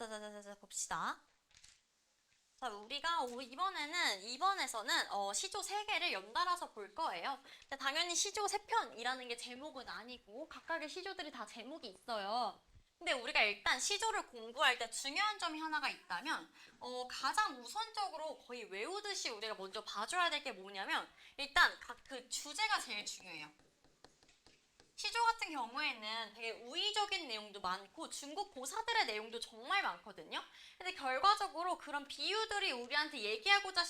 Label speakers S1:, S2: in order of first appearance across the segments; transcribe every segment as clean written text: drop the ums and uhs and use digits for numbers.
S1: 자, 봅시다. 자, 우리가 이번에는 2번에서는 시조 3개를 연달아서 볼 거예요. 근데 당연히 시조 3편이라는 게 제목은 아니고 각각의 시조들이 다 제목이 있어요. 근데 우리가 일단 시조를 공부할 때 중요한 점이 하나가 있다면 가장 우선적으로 거의 외우듯이 우리가 먼저 봐줘야 될 게 뭐냐면 일단 각 그 주제가 제일 중요해요. 시조 같은 경우에는 되게 우의적인 내용도 많고 중국 고사들의 내용도 정말 많거든요. 근데 결과적으로 그런 비유들이 우리한테 얘기하고자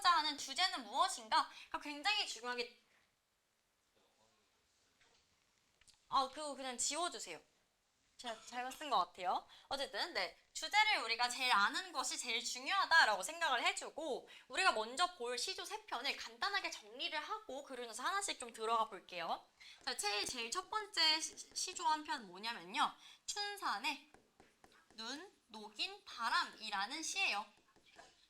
S1: 하는 주제는 무엇인가가 굉장히 중요하게 그거 그냥 지워주세요. 제가 잘못 쓴 것 같아요. 어쨌든 네, 주제를 우리가 제일 아는 것이 제일 중요하다라고 생각을 해주고 우리가 먼저 볼 시조 3편을 간단하게 정리를 하고 그러면서 하나씩 좀 들어가 볼게요. 자, 제일 첫 번째 시조 한 편 뭐냐면요. 춘산의 눈, 녹인 바람이라는 시예요.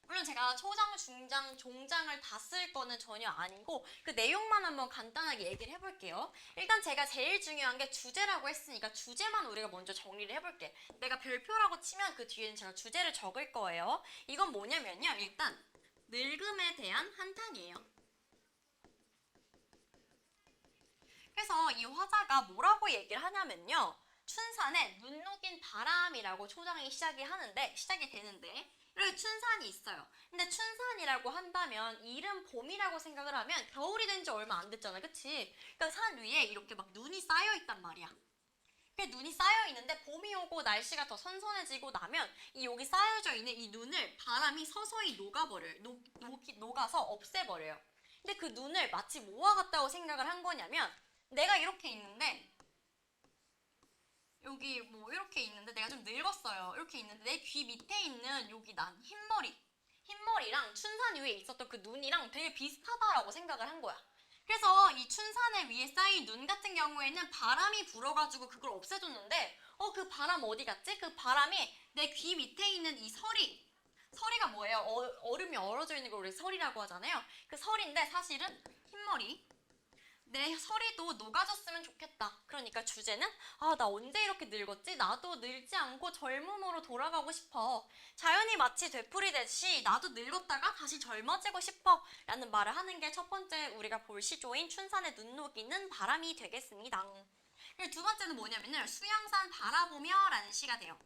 S1: 물론 제가 초장, 중장, 종장을 다 쓸 거는 전혀 아니고 그 내용만 한번 간단하게 얘기를 해볼게요. 일단 제가 제일 중요한 게 주제라고 했으니까 주제만 우리가 먼저 정리를 해볼게. 내가 별표라고 치면 그 뒤에는 제가 주제를 적을 거예요. 이건 뭐냐면요. 일단 늙음에 대한 한탄이에요. 그래서 이 화자가 뭐라고 얘기를 하냐면요. 춘산에 눈 녹인 바람이라고 초장이 시작이 되는데 이렇게 춘산이 있어요. 근데 춘산이라고 한다면 이른 봄이라고 생각을 하면 겨울이 된 지 얼마 안 됐잖아, 그치? 그러니까 산 위에 이렇게 막 눈이 쌓여 있단 말이야. 그 눈이 쌓여 있는데 봄이 오고 날씨가 더 선선해지고 나면 이 여기 쌓여져 있는 이 눈을 바람이 서서히 녹아버려요. 녹아서 없애버려요. 근데 그 눈을 마치 뭐와 같다고 생각을 한 거냐면 내가 이렇게 있는데 여기 뭐 이렇게 있는데 내가 좀 늙었어요. 이렇게 있는데 내 귀 밑에 있는 여기 난 흰머리랑 춘산 위에 있었던 그 눈이랑 되게 비슷하다라고 생각을 한 거야. 그래서 이 춘산의 위에 쌓인 눈 같은 경우에는 바람이 불어가지고 그걸 없애줬는데 그 바람 어디 갔지? 그 바람이 내 귀 밑에 있는 이 서리가 뭐예요? 얼음이 얼어져 있는 걸 우리 서리라고 하잖아요. 그 서리인데 사실은 흰머리 내 서리도 녹아졌으면 좋겠다. 그러니까 주제는 나 언제 이렇게 늙었지? 나도 늙지 않고 젊음으로 돌아가고 싶어. 자연이 마치 되풀이듯이 나도 늙었다가 다시 젊어지고 싶어. 라는 말을 하는 게 첫 번째 우리가 볼 시조인 춘산의 눈 녹이는 바람이 되겠습니다. 그리고 두 번째는 뭐냐면은 수양산 바라보며 라는 시가 돼요.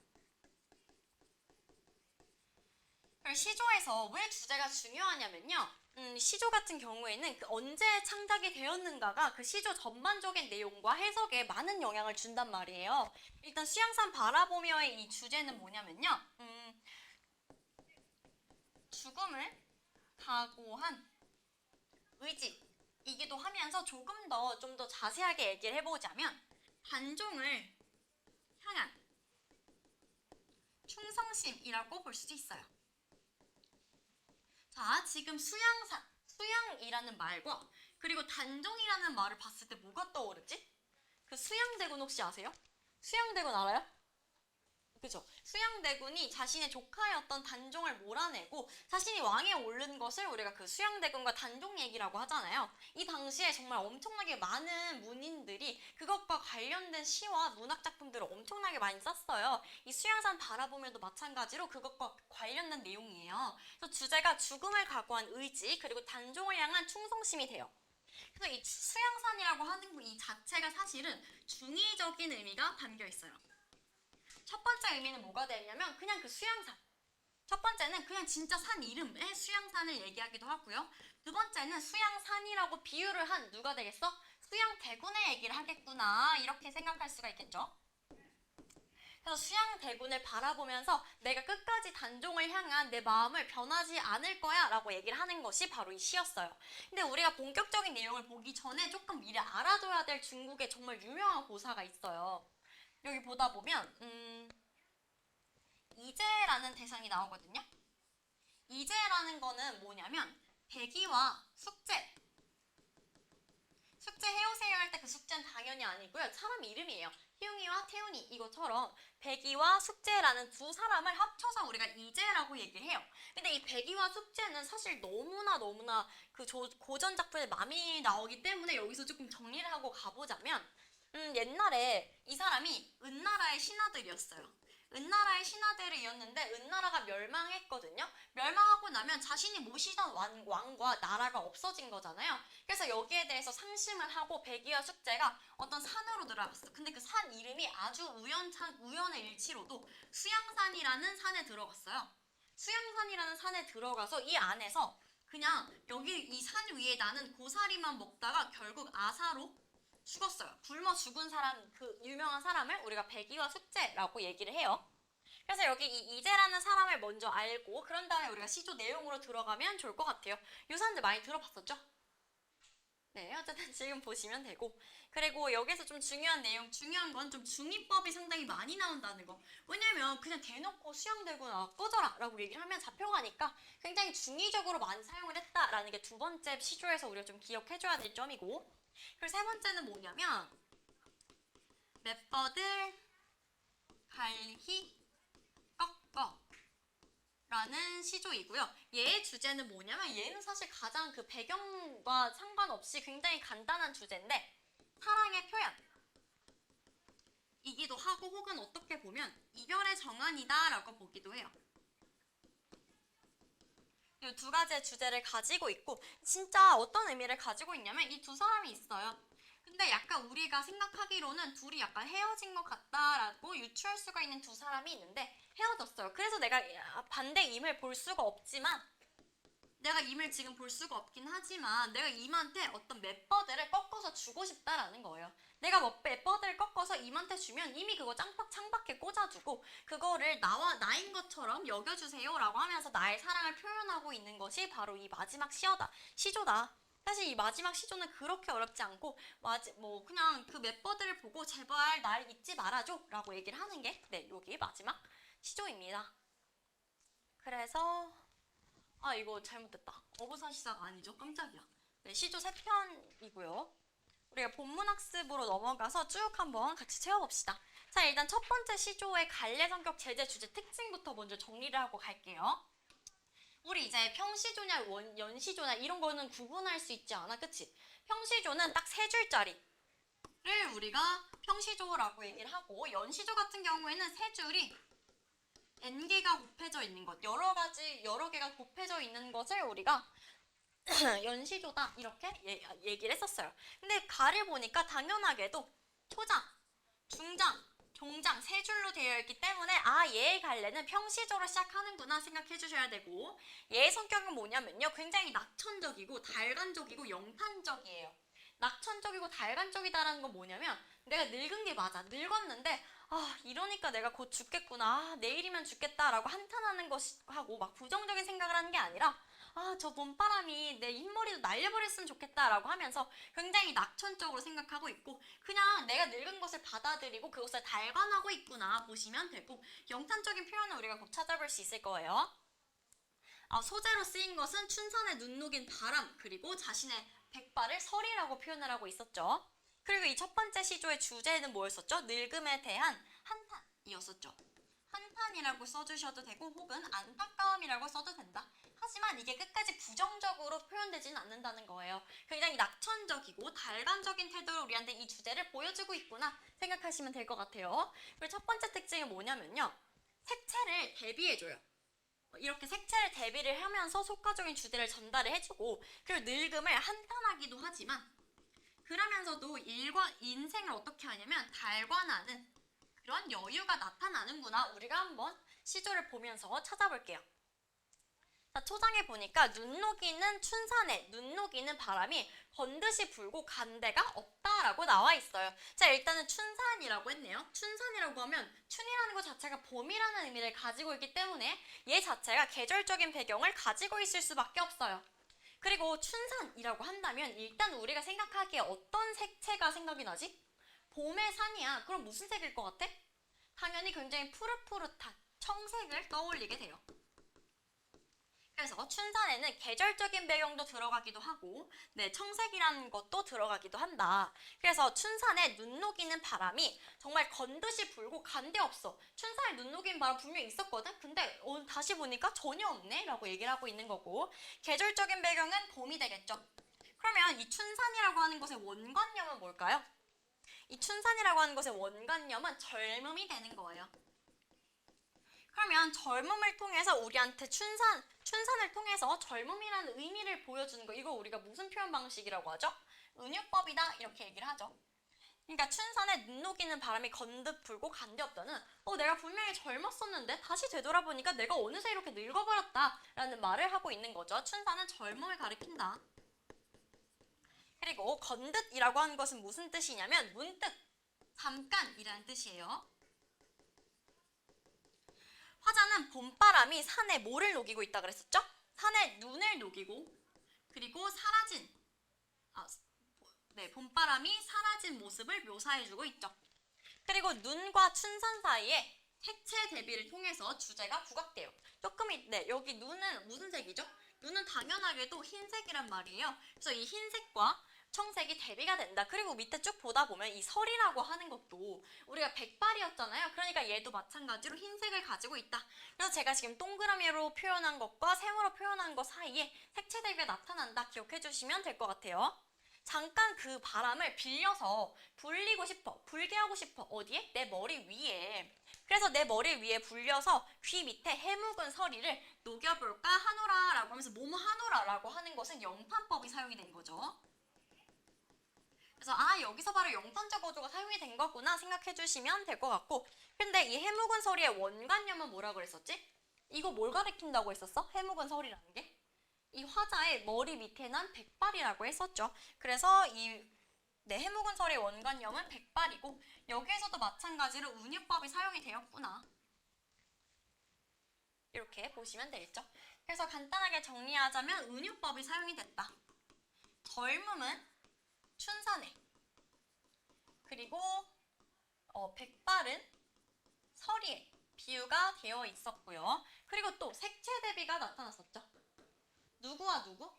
S1: 시조에서 왜 주제가 중요하냐면요. 시조 같은 경우에는 그 언제 창작이 되었는가가 그 시조 전반적인 내용과 해석에 많은 영향을 준단 말이에요. 일단 수양산 바라보며의 이 주제는 뭐냐면요. 죽음을 각오한 의지이기도 하면서 조금 더 좀 더 자세하게 얘기를 해보자면 단종을 향한 충성심이라고 볼 수도 있어요. 자, 지금 수양이라는 말과 그리고 단종이라는 말을 봤을 때 뭐가 떠오르지? 그 수양대군 혹시 아세요? 수양대군 알아요? 그죠? 수양대군이 자신의 조카였던 단종을 몰아내고 자신이 왕에 오른 것을 우리가 그 수양대군과 단종 얘기라고 하잖아요. 이 당시에 정말 엄청나게 많은 문인들이 그것과 관련된 시와 문학 작품들을 엄청나게 많이 썼어요. 이 수양산 바라보면도 마찬가지로 그것과 관련된 내용이에요. 그래서 주제가 죽음을 각오한 의지 그리고 단종을 향한 충성심이 돼요. 그래서 이 수양산이라고 하는 이 자체가 사실은 중의적인 의미가 담겨 있어요. 첫 번째 의미는 뭐가 되냐면 그냥 그 수양산. 첫 번째는 그냥 진짜 산 이름의 수양산을 얘기하기도 하고요. 두 번째는 수양산이라고 비유를 한 누가 되겠어? 수양대군의 얘기를 하겠구나 이렇게 생각할 수가 있겠죠. 그래서 수양대군을 바라보면서 내가 끝까지 단종을 향한 내 마음을 변하지 않을 거야 라고 얘기를 하는 것이 바로 이 시였어요. 근데 우리가 본격적인 내용을 보기 전에 조금 미리 알아둬야 될 중국의 정말 유명한 고사가 있어요. 여기 보다 보면 이제라는 대상이 나오거든요. 이제라는 거는 뭐냐면 백이와 숙제 해오세요 할 때 그 숙제는 당연히 아니고요. 사람 이름이에요. 희웅이와 태훈이 이거처럼 백이와 숙제라는 두 사람을 합쳐서 우리가 이제라고 얘기를 해요. 근데 이 백이와 숙제는 사실 너무나 그 고전 작품에 많이 나오기 때문에 여기서 조금 정리를 하고 가보자면 옛날에 이 사람이 은나라의 신하들이었어요. 은나라의 신하들을 이었는데 은나라가 멸망했거든요. 멸망하고 나면 자신이 모시던 왕과 나라가 없어진 거잖아요. 그래서 여기에 대해서 상심을 하고 백의와 숙제가 어떤 산으로 들어갔어. 근데 그 산 이름이 아주 우연의 일치로도 수양산이라는 산에 들어갔어요. 수양산이라는 산에 들어가서 이 안에서 그냥 여기 이 산 위에 나는 고사리만 먹다가 결국 아사로 죽었어요. 굶어 죽은 사람, 그 유명한 사람을 우리가 백의와 숙제라고 얘기를 해요. 그래서 여기 이 이제라는 사람을 먼저 알고 그런 다음에 우리가 시조 내용으로 들어가면 좋을 것 같아요. 이 사람들 많이 들어봤었죠? 네, 어쨌든 지금 보시면 되고. 그리고 여기서 좀 중요한 내용, 중요한 건 좀 중의법이 상당히 많이 나온다는 거. 왜냐면 그냥 대놓고 수양대구나 꺼져라 라고 얘기를 하면 잡혀가니까 굉장히 중의적으로 많이 사용을 했다라는 게 두 번째 시조에서 우리가 좀 기억해줘야 될 점이고. 그리고 세 번째는 뭐냐면 맷버들 갈희 꺾어 라는 시조이고요. 얘의 주제는 뭐냐면 얘는 사실 가장 그 배경과 상관없이 굉장히 간단한 주제인데 사랑의 표현 이기도 하고 혹은 어떻게 보면 이별의 정한이다 라고 보기도 해요. 이 두 가지의 주제를 가지고 있고 진짜 어떤 의미를 가지고 있냐면 이 두 사람이 있어요. 근데 약간 우리가 생각하기로는 둘이 약간 헤어진 것 같다라고 유추할 수가 있는 두 사람이 있는데 헤어졌어요. 그래서 내가 반대 임을 볼 수가 없지만 내가 임을 지금 볼 수가 없긴 하지만 내가 임한테 어떤 맷버들을 꺾어서 주고 싶다라는 거예요. 내가 뭐 맷버들을 꺾어서 임한테 주면 이미 그거 창밖에 꽂아두고 그거를 나인 것처럼 여겨주세요 라고 하면서 나의 사랑을 표현하고 있는 것이 바로 이 마지막 시조다. 사실 이 마지막 시조는 그렇게 어렵지 않고 그냥 그 맷버들을 보고 제발 날 잊지 말아줘 라고 얘기를 하는 게 여기 마지막 시조입니다. 그래서 이거 잘못됐다. 어부사시사가 아니죠. 깜짝이야. 시조 3편이고요. 우리가 본문학습으로 넘어가서 쭉 한번 같이 채워봅시다. 자, 일단 첫 번째 시조의 갈래 성격 제재 주제 특징부터 먼저 정리를 하고 갈게요. 우리 이제 평시조냐 연시조냐 이런 거는 구분할 수 있지 않아, 그치? 평시조는 딱 3줄짜리를 우리가 평시조라고 얘기를 하고 연시조 같은 경우에는 3줄이 n개가 곱해져 있는 것, 여러 개가 곱해져 있는 것을 우리가 연시조다 이렇게 얘기를 했었어요. 근데 가를 보니까 당연하게도 초장, 중장, 종장 3줄로 되어 있기 때문에 얘의 갈래는 평시조로 시작하는구나 생각해 주셔야 되고 얘의 성격은 뭐냐면요. 굉장히 낙천적이고 달간적이고 영탄적이에요. 낙천적이고 달간적이다라는 건 뭐냐면 내가 늙은 게 맞아. 늙었는데 이러니까 내가 곧 죽겠구나. 내일이면 죽겠다라고 한탄하는 것하고 막 부정적인 생각을 하는 게 아니라 저 봄바람이 내 흰머리도 날려버렸으면 좋겠다라고 하면서 굉장히 낙천적으로 생각하고 있고 그냥 내가 늙은 것을 받아들이고 그것을 달관하고 있구나 보시면 되고 영탄적인 표현을 우리가 곧 찾아볼 수 있을 거예요. 소재로 쓰인 것은 춘산에 눈 녹인 바람 그리고 자신의 백발을 설이라고 표현을 하고 있었죠. 그리고 이 첫 번째 시조의 주제는 뭐였었죠? 늙음에 대한 한탄이었었죠. 한탄이라고 써주셔도 되고 혹은 안타까움이라고 써도 된다. 하지만 이게 끝까지 부정적으로 표현되지는 않는다는 거예요. 굉장히 낙천적이고 달관적인 태도를 우리한테 이 주제를 보여주고 있구나 생각하시면 될 것 같아요. 그리고 첫 번째 특징이 뭐냐면요. 색채를 대비해줘요. 이렇게 색채를 대비를 하면서 속가적인 주제를 전달을 해주고 그리고 늙음을 한탄하기도 하지만 그러면서도 인생을 어떻게 하냐면 달관하는 그런 여유가 나타나는구나. 우리가 한번 시조를 보면서 찾아볼게요. 자, 초장에 보니까 눈 녹이는 춘산에 눈 녹이는 바람이 번듯이 불고 간대가 없다라고 나와 있어요. 자, 일단은 춘산이라고 했네요. 춘산이라고 하면 춘이라는 것 자체가 봄이라는 의미를 가지고 있기 때문에 얘 자체가 계절적인 배경을 가지고 있을 수밖에 없어요. 그리고 춘산이라고 한다면 일단 우리가 생각하기에 어떤 색채가 생각이 나지? 봄의 산이야. 그럼 무슨 색일 것 같아? 당연히 굉장히 푸릇푸릇한 청색을 떠올리게 돼요. 그래서 춘산에는 계절적인 배경도 들어가기도 하고 청색이라는 것도 들어가기도 한다. 그래서 춘산에 눈 녹이는 바람이 정말 건듯이 불고 간데 없어. 춘산에 눈 녹이는 바람 분명히 있었거든? 근데 다시 보니까 전혀 없네? 라고 얘기를 하고 있는 거고 계절적인 배경은 봄이 되겠죠. 그러면 이 춘산이라고 하는 것의 원관념은 뭘까요? 이 춘산이라고 하는 것의 원관념은 젊음이 되는 거예요. 그러면 젊음을 통해서 우리한테 춘산을 통해서 젊음이라는 의미를 보여주는 거, 이거 우리가 무슨 표현 방식이라고 하죠? 은유법이다 이렇게 얘기를 하죠. 그러니까 춘산에 눈 녹이는 바람이 건득 불고 간de없다는 내가 분명히 젊었었는데 다시 되돌아보니까 내가 어느새 이렇게 늙어버렸다 라는 말을 하고 있는 거죠. 춘산은 젊음을 가리킨다. 그리고 건듯이라고 하는 것은 무슨 뜻이냐면 문득, 잠깐이라는 뜻이에요. 화자는 봄바람이 산에 뭐를 녹이고 있다 그랬었죠? 산에 눈을 녹이고 그리고 봄바람이 사라진 모습을 묘사해주고 있죠. 그리고 눈과 춘산 사이에 색채 대비를 통해서 주제가 부각돼요. 여기 눈은 무슨 색이죠? 눈은 당연하게도 흰색이란 말이에요. 그래서 이 흰색과 청색이 대비가 된다. 그리고 밑에 쭉 보다 보면 이 설이라고 하는 것도 우리가 백발이었잖아요. 그러니까 얘도 마찬가지로 흰색을 가지고 있다. 그래서 제가 지금 동그라미로 표현한 것과 세모로 표현한 것 사이에 색채 대비가 나타난다. 기억해 주시면 될 것 같아요. 잠깐 그 바람을 빌려서 불게 하고 싶어. 어디에? 내 머리 위에. 그래서 내 머리 위에 불려서 귀 밑에 해묵은 서리를 녹여볼까 하노라라고 하면서 뭐뭐 하노라라고 하는 것은 영판법이 사용이 된 거죠. 그래서 여기서 바로 영판적 어조가 사용이 된 거구나 생각해 주시면 될 것 같고, 근데 이 해묵은 서리의 원관념은 뭐라 그랬었지? 이거 뭘 가리킨다고 했었어? 해묵은 서리라는 게? 이 화자의 머리 밑에 난 백발이라고 했었죠. 그래서 해묵은 서리의 원관념은 백발이고, 여기에서도 마찬가지로 은유법이 사용이 되었구나. 이렇게 보시면 되겠죠. 그래서 간단하게 정리하자면 은유법이 사용이 됐다. 젊음은 춘산에, 그리고 백발은 서리에 비유가 되어 있었고요. 그리고 또 색채 대비가 나타났었죠. 누구와 누구?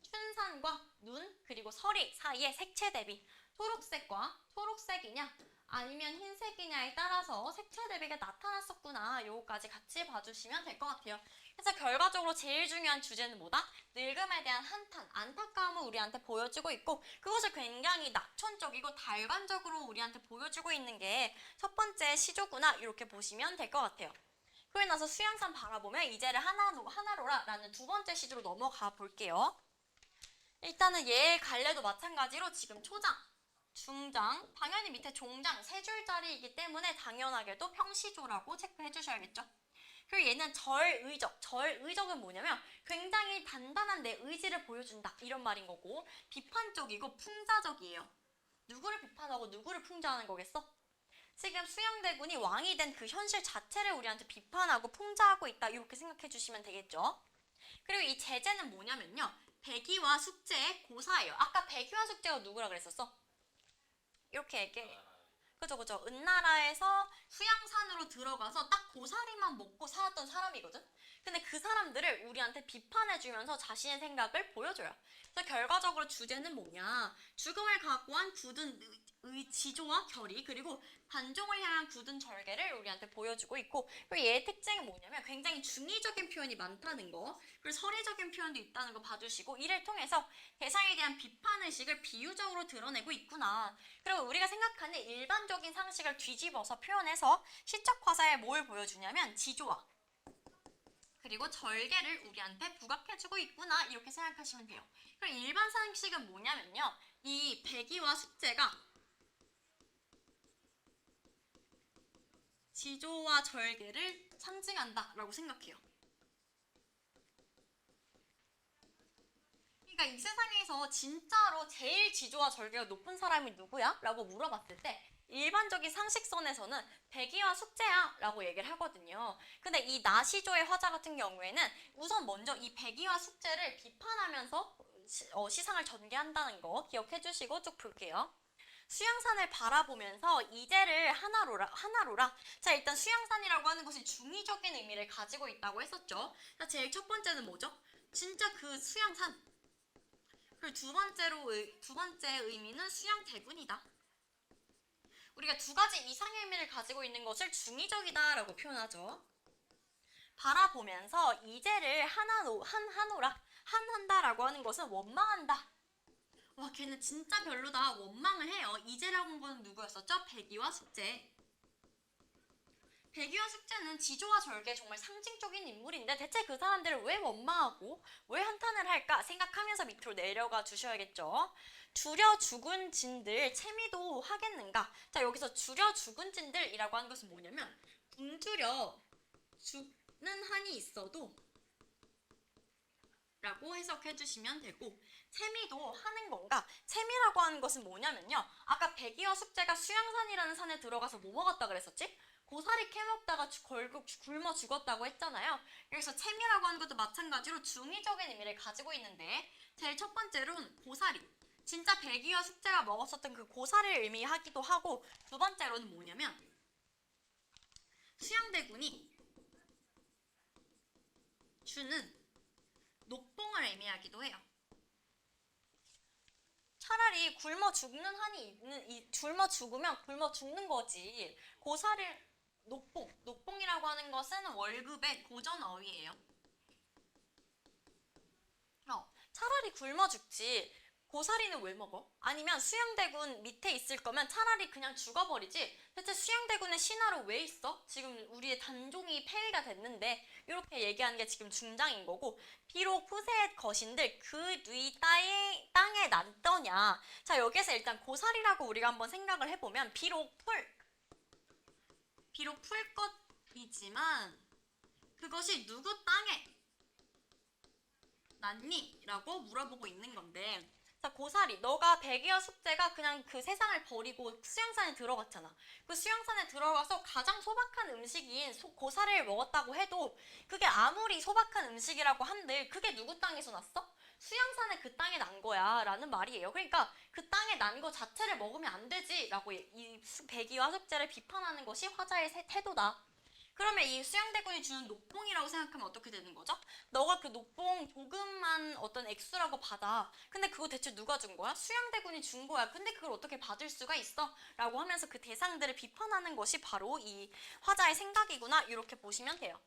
S1: 춘산과 눈 그리고 서리 사이의 색채 대비. 초록색과 초록색이냐 아니면 흰색이냐에 따라서 색채 대비가 나타났었구나. 요거까지 같이 봐주시면 될 것 같아요. 그래서 결과적으로 제일 중요한 주제는 뭐다? 늙음에 대한 한탄, 안타까움을 우리한테 보여주고 있고, 그것을 굉장히 낙천적이고 달관적으로 우리한테 보여주고 있는 게 첫 번째 시조구나. 이렇게 보시면 될 것 같아요. 그러고 나서 수양산 바라보면 이제를 하나로라라는 두 번째 시조로 넘어가 볼게요. 일단은 얘의 갈래도 마찬가지로 지금 초장, 중장, 당연히 밑에 종장 세 줄짜리이기 때문에 당연하게도 평시조라고 체크해 주셔야겠죠. 그리고 얘는 절의적, 절의적은 뭐냐면 굉장히 단단한 내 의지를 보여준다 이런 말인 거고, 비판적이고 풍자적이에요. 누구를 비판하고 누구를 풍자하는 거겠어? 지금 수양대군이 왕이 된 그 현실 자체를 우리한테 비판하고 풍자하고 있다 이렇게 생각해 주시면 되겠죠. 그리고 이 제재는 뭐냐면요, 백의와 숙제의 고사예요. 아까 백의와 숙제가 누구라 그랬었어? 이렇게 얘기해. 그죠. 은나라에서 수양산으로 들어가서 딱 고사리만 먹고 살았던 사람이거든. 근데 그 사람들을 우리한테 비판해주면서 자신의 생각을 보여줘요. 그래서 결과적으로 주제는 뭐냐? 죽음을 각오한 굳은 지조와 결의, 그리고 단종을 향한 굳은 절개를 우리한테 보여주고 있고, 그리고 얘의 특징은 뭐냐면 굉장히 중의적인 표현이 많다는 거, 그리고 설의적인 표현도 있다는 거 봐주시고, 이를 통해서 대상에 대한 비판의식을 비유적으로 드러내고 있구나. 그리고 우리가 생각하는 일반적인 상식을 뒤집어서 표현해서 시적 화사에 뭘 보여주냐면 지조와 그리고 절개를 우리한테 부각해주고 있구나 이렇게 생각하시면 돼요. 그럼 일반 상식은 뭐냐면요, 이 백의와 숙제가 지조와 절개를 상징한다라고 생각해요. 그러니까 이 세상에서 진짜로 제일 지조와 절개가 높은 사람이 누구야? 라고 물어봤을 때 일반적인 상식선에서는 백의와 숙제야 라고 얘기를 하거든요. 근데 이 나시조의 화자 같은 경우에는 우선 먼저 이 백의와 숙제를 비판하면서 시상을 전개한다는 거 기억해 주시고 쭉 볼게요. 수양산을 바라보면서 이제를 하나로라. 자, 일단 수양산이라고 하는 것이 중의적인 의미를 가지고 있다고 했었죠. 자, 제일 첫 번째는 뭐죠? 진짜 그 수양산. 그리고 두 번째 의미는 수양대군이다. 우리가 두 가지 이상의 의미를 가지고 있는 것을 중의적이다라고 표현하죠. 바라보면서 이제를 한한다라고 하는 것은 원망한다. 와, 걔는 진짜 별로다. 원망을 해요. 이제라고 한 거는 누구였었죠? 백의와 숙제. 백이와 숙제는 지조와 절개 정말 상징적인 인물인데 대체 그 사람들을 왜 원망하고 왜 한탄을 할까 생각하면서 밑으로 내려가 주셔야겠죠. 줄여 죽은 진들 채미도 하겠는가. 자, 여기서 줄여 죽은 진들이라고 하는 것은 뭐냐면 굶주려 죽는 한이 있어도 라고 해석해 주시면 되고, 채미도 하는 건가? 채미라고 하는 것은 뭐냐면요, 아까 백이와 숙제가 수양산이라는 산에 들어가서 뭐 먹었다 그랬었지? 고사리 캐먹다가 결국 굶어 죽었다고 했잖아요. 여기서 채미라고 하는 것도 마찬가지로 중의적인 의미를 가지고 있는데, 제일 첫 번째로는 고사리, 진짜 백이와 숙제가 먹었었던 그 고사리를 의미하기도 하고, 두 번째로는 뭐냐면 수양대군이 주는 녹봉을 의미하기도 해요. 차라리 굶어 죽는 한이 있는, 굶어 죽으면 굶어 죽는 거지. 고사리, 녹봉이라고 하는 것은 월급의 고전 어휘예요. 차라리 굶어 죽지. 고사리는 왜 먹어? 아니면 수양대군 밑에 있을 거면 차라리 그냥 죽어버리지. 대체 수양대군의 신하로 왜 있어? 지금 우리의 단종이 폐위가 됐는데 이렇게 얘기하는 게 지금 중장인 거고, 비록 푸세의 거신들 그 뒤 땅에 났더냐. 자, 여기에서 일단 고사리라고 우리가 한번 생각을 해보면 비록 풀것이지만 그것이 누구 땅에 났니? 라고 물어보고 있는 건데, 자, 고사리, 너가 백이와 숙제가 그냥 그 세상을 버리고 수양산에 들어갔잖아. 그 수양산에 들어가서 가장 소박한 음식인 고사리를 먹었다고 해도 그게 아무리 소박한 음식이라고 한들 그게 누구 땅에서 났어? 수양산에 그 땅에 난 거야 라는 말이에요. 그러니까 그 땅에 난 거 자체를 먹으면 안 되지 라고 이 백이와 숙제를 비판하는 것이 화자의 태도다. 그러면 이 수양대군이 주는 녹봉이라고 생각하면 어떻게 되는 거죠? 너가 그 녹봉 조금만 어떤 액수라고 받아. 근데 그거 대체 누가 준 거야? 수양대군이 준 거야. 근데 그걸 어떻게 받을 수가 있어? 라고 하면서 그 대상들을 비판하는 것이 바로 이 화자의 생각이구나, 이렇게 보시면 돼요.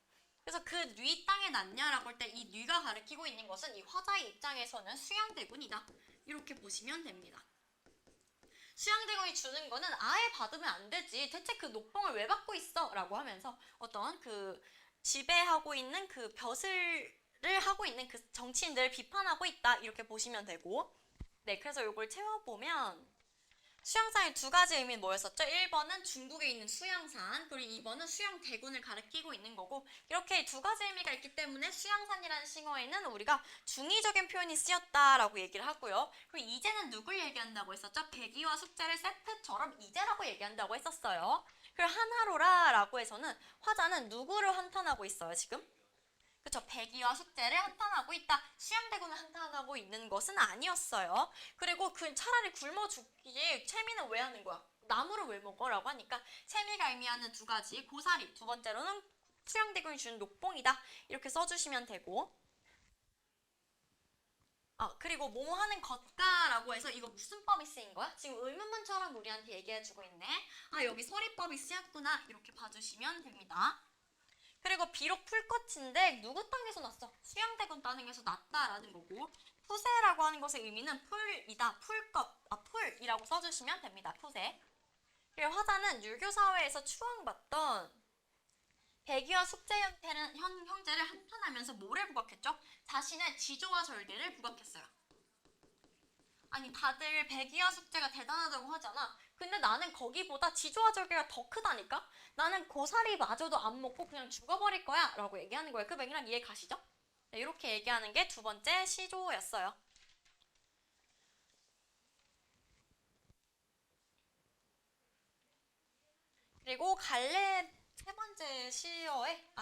S1: 그래서 그 뉘 땅에 났냐라고 할 때 이 뉘가 가리키고 있는 것은 이 화자의 입장에서는 수양대군이다, 이렇게 보시면 됩니다. 수양대군이 주는 거는 아예 받으면 안 되지. 대체 그 녹봉을 왜 받고 있어? 라고 하면서 어떤 그 지배하고 있는 그 벼슬을 하고 있는 그 정치인들을 비판하고 있다, 이렇게 보시면 되고, 네, 그래서 이걸 채워보면 수양산의 두 가지 의미는 뭐였었죠? 1번은 중국에 있는 수양산, 그리고 2번은 수양대군을 가리키고 있는 거고, 이렇게 두 가지 의미가 있기 때문에 수양산이라는 싱어에는 우리가 중의적인 표현이 쓰였다라고 얘기를 하고요. 그리고 이제는 누굴 얘기한다고 했었죠? 백이와 숙제를 세트처럼 이제라고 얘기한다고 했었어요. 그리고 한하로라라고 해서는 화자는 누구를 한탄하고 있어요, 지금? 그쵸, 백이와 숙제를 한탄하고 있다. 수양대군을 한탄하고 있는 것은 아니었어요. 그리고 그 차라리 굶어 죽기에 채미는 왜 하는 거야? 나무를 왜 먹어? 라고 하니까 채미가 의미하는 두 가지, 고사리, 두 번째로는 수양대군이 주는 녹봉이다, 이렇게 써주시면 되고, 그리고 뭐뭐 하는 것가라고 해서 이거 무슨 법이 쓰인 거야? 지금 의문문처럼 우리한테 얘기해주고 있네. 여기 서리법이 쓰였구나, 이렇게 봐주시면 됩니다. 그리고 비록 풀꽃인데 누구 땅에서 났어? 수양대군 땅에서 났다라는 거고, 푸세라고 하는 것의 의미는 풀이다, 풀이라고 써주시면 됩니다. 푸세. 그리고 화자는 유교 사회에서 추앙받던 백이와 숙제 형제를 한탄하면서 뭐를 부각했죠? 자신의 지조와 절개를 부각했어요. 아니, 다들 백이와 숙제가 대단하다고 하잖아. 근데 나는 거기보다 지조와 절개가 더 크다니까? 나는 고사리마저도 안 먹고 그냥 죽어버릴 거야 라고 얘기하는 거예요. 그 맥락 이해 가시죠? 네, 이렇게 얘기하는 게 두 번째 시조였어요. 그리고 갈래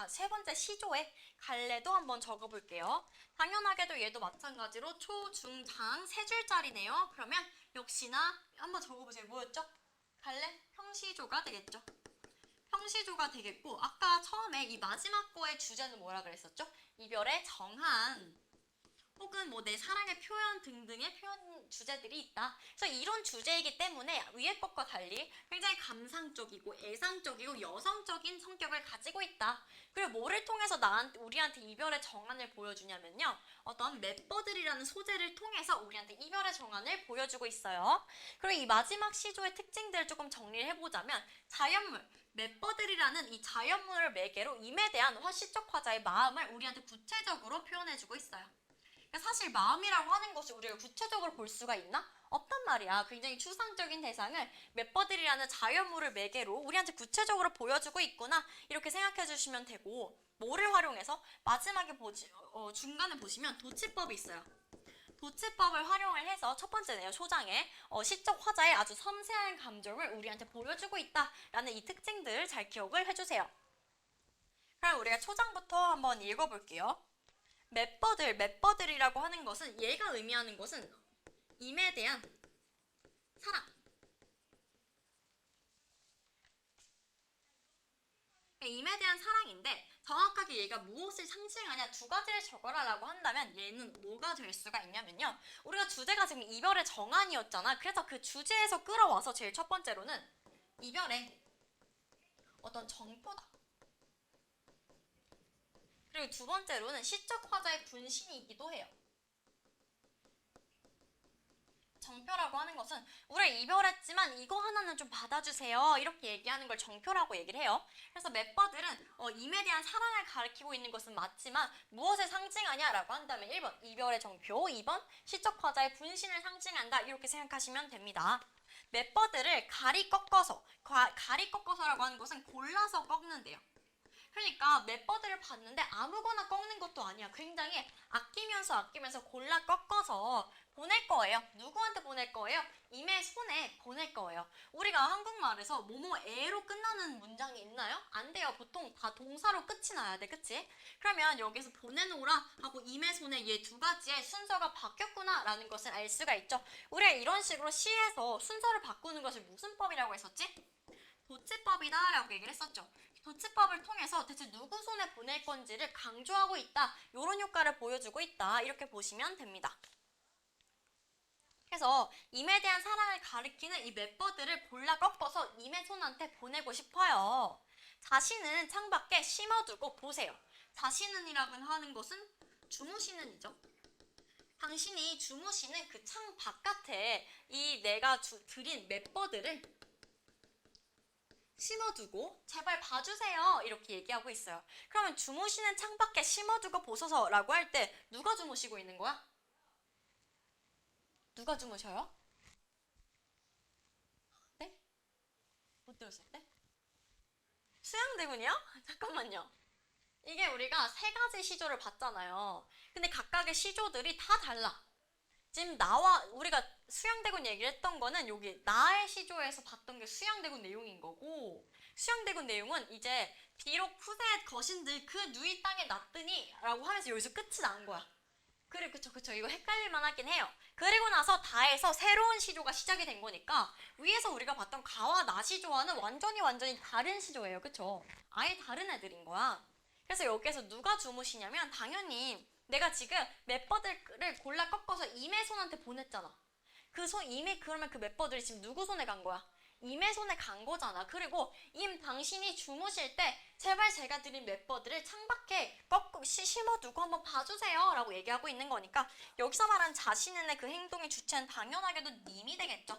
S1: 세 번째 시조에 갈래도 한번 적어볼게요. 당연하게도 얘도 마찬가지로 초, 중, 장 세 줄짜리네요. 그러면 역시나 한번 적어보세요. 뭐였죠? 갈래? 평시조가 되겠죠. 평시조가 되겠고, 아까 처음에 이 마지막 거의 주제는 뭐라 그랬었죠? 이별의 정한, 혹은 뭐 내 사랑의 표현 등등의 표현 주제들이 있다. 그래서 이런 주제이기 때문에 위의 것과 달리 굉장히 감상적이고 애상적이고 여성적인 성격을 가지고 있다. 그리고 뭐를 통해서 우리한테 이별의 정한을 보여주냐면요, 어떤 맵버들이라는 소재를 통해서 우리한테 이별의 정한을 보여주고 있어요. 그리고 이 마지막 시조의 특징들을 조금 정리를 해보자면, 자연물, 멤버들이라는 이 자연물을 매개로 임에 대한 시적 화자의 마음을 우리한테 구체적으로 표현해주고 있어요. 그러니까 사실 마음이라고 하는 것이 우리가 구체적으로 볼 수가 있나? 없단 말이야. 굉장히 추상적인 대상을 멤버들이라는 자연물을 매개로 우리한테 구체적으로 보여주고 있구나, 이렇게 생각해 주시면 되고, 뭐를 활용해서? 마지막에 중간에 보시면 도치법이 있어요. 도치법을 활용을 해서 첫 번째네요. 초장에 시적 화자의 아주 섬세한 감정을 우리한테 보여주고 있다라는 이 특징들 잘 기억을 해주세요. 그럼 우리가 초장부터 한번 읽어볼게요. 맷버들이라고 하는 것은, 얘가 의미하는 것은 임에 대한 사랑. 임에 대한 사랑인데 정확하게 얘가 무엇을 상징하냐, 두 가지를 적어라라고 한다면 얘는 뭐가 될 수가 있냐면요. 우리가 주제가 지금 이별의 정안이었잖아. 그래서 그 주제에서 끌어와서 제일 첫 번째로는 이별의 어떤 정표다. 그리고 두 번째로는 시적 화자의 분신이기도 해요. 정표라고 하는 것은 우리가 이별했지만 이거 하나는 좀 받아주세요, 이렇게 얘기하는 걸 정표라고 얘기를 해요. 그래서 멤버들은 임에 대한 사랑을 가리키고 있는 것은 맞지만 무엇을 상징하냐라고 한다면 1번 이별의 정표, 2번 시적 화자의 분신을 상징한다, 이렇게 생각하시면 됩니다. 멤버들을 가리 꺾어서라고 하는 것은 골라서 꺾는데요. 그러니까 멤버들을 봤는데 아무거나 꺾는 것도 아니야. 굉장히 아끼면서 골라 꺾어서 보낼 거예요. 누구한테 보낼 거예요? 임의 손에 보낼 거예요. 우리가 한국말에서 뭐뭐에로 끝나는 문장이 있나요? 안 돼요. 보통 다 동사로 끝이 나야 돼. 그치? 그러면 여기서 보내놓으라 하고 임의 손에 얘 두 가지의 순서가 바뀌었구나 라는 것을 알 수가 있죠. 우리가 이런 식으로 시에서 순서를 바꾸는 것을 무슨 법이라고 했었지? 도치법이다 라고 얘기를 했었죠. 도치법을 통해서 대체 누구 손에 보낼 건지를 강조하고 있다, 이런 효과를 보여주고 있다, 이렇게 보시면 됩니다. 그래서 임에 대한 사랑을 가리키는 이 멤버들을 골라 꺾어서 임의 손한테 보내고 싶어요. 자신은 창밖에 심어두고 보세요. 자신은이라고 하는 것은 주무시는이죠. 당신이 주무시는 그 창 바깥에 이 내가 드린 멤버들을 심어두고 제발 봐주세요, 이렇게 얘기하고 있어요. 그러면 주무시는 창밖에 심어두고 보소서라고 할 때 누가 주무시고 있는 거야? 누가 주무셔요? 네? 못 들었을 때? 수양대군이요? 잠깐만요. 이게 우리가 세 가지 시조를 봤잖아요. 근데 각각의 시조들이 다 달라. 지금 우리가 수양대군 얘기를 했던 거는 여기 나의 시조에서 봤던 게 수양대군 내용인 거고, 수양대군 내용은 이제 비록 후세 거신들 그 누이 땅에 났더니 라고 하면서 여기서 끝이 난 거야. 그래, 그쵸. 이거 헷갈릴만 하긴 해요. 그리고 나서 다에서 새로운 시조가 시작이 된 거니까 위에서 우리가 봤던 가와 나 시조와는 완전히 다른 시조예요. 그쵸? 아예 다른 애들인 거야. 그래서 여기에서 누가 주무시냐면 당연히 내가 지금 맷버들을 골라 꺾어서 임의 손한테 보냈잖아. 그러면 그 맷버들이 지금 누구 손에 간 거야? 임의 손에 간 거잖아. 그리고 당신이 주무실 때 제발 제가 드린 맷버들을 창밖에 심어두고 한번 봐주세요 라고 얘기하고 있는 거니까 여기서 말한 자신의 그 행동의 주체는 당연하게도 님이 되겠죠.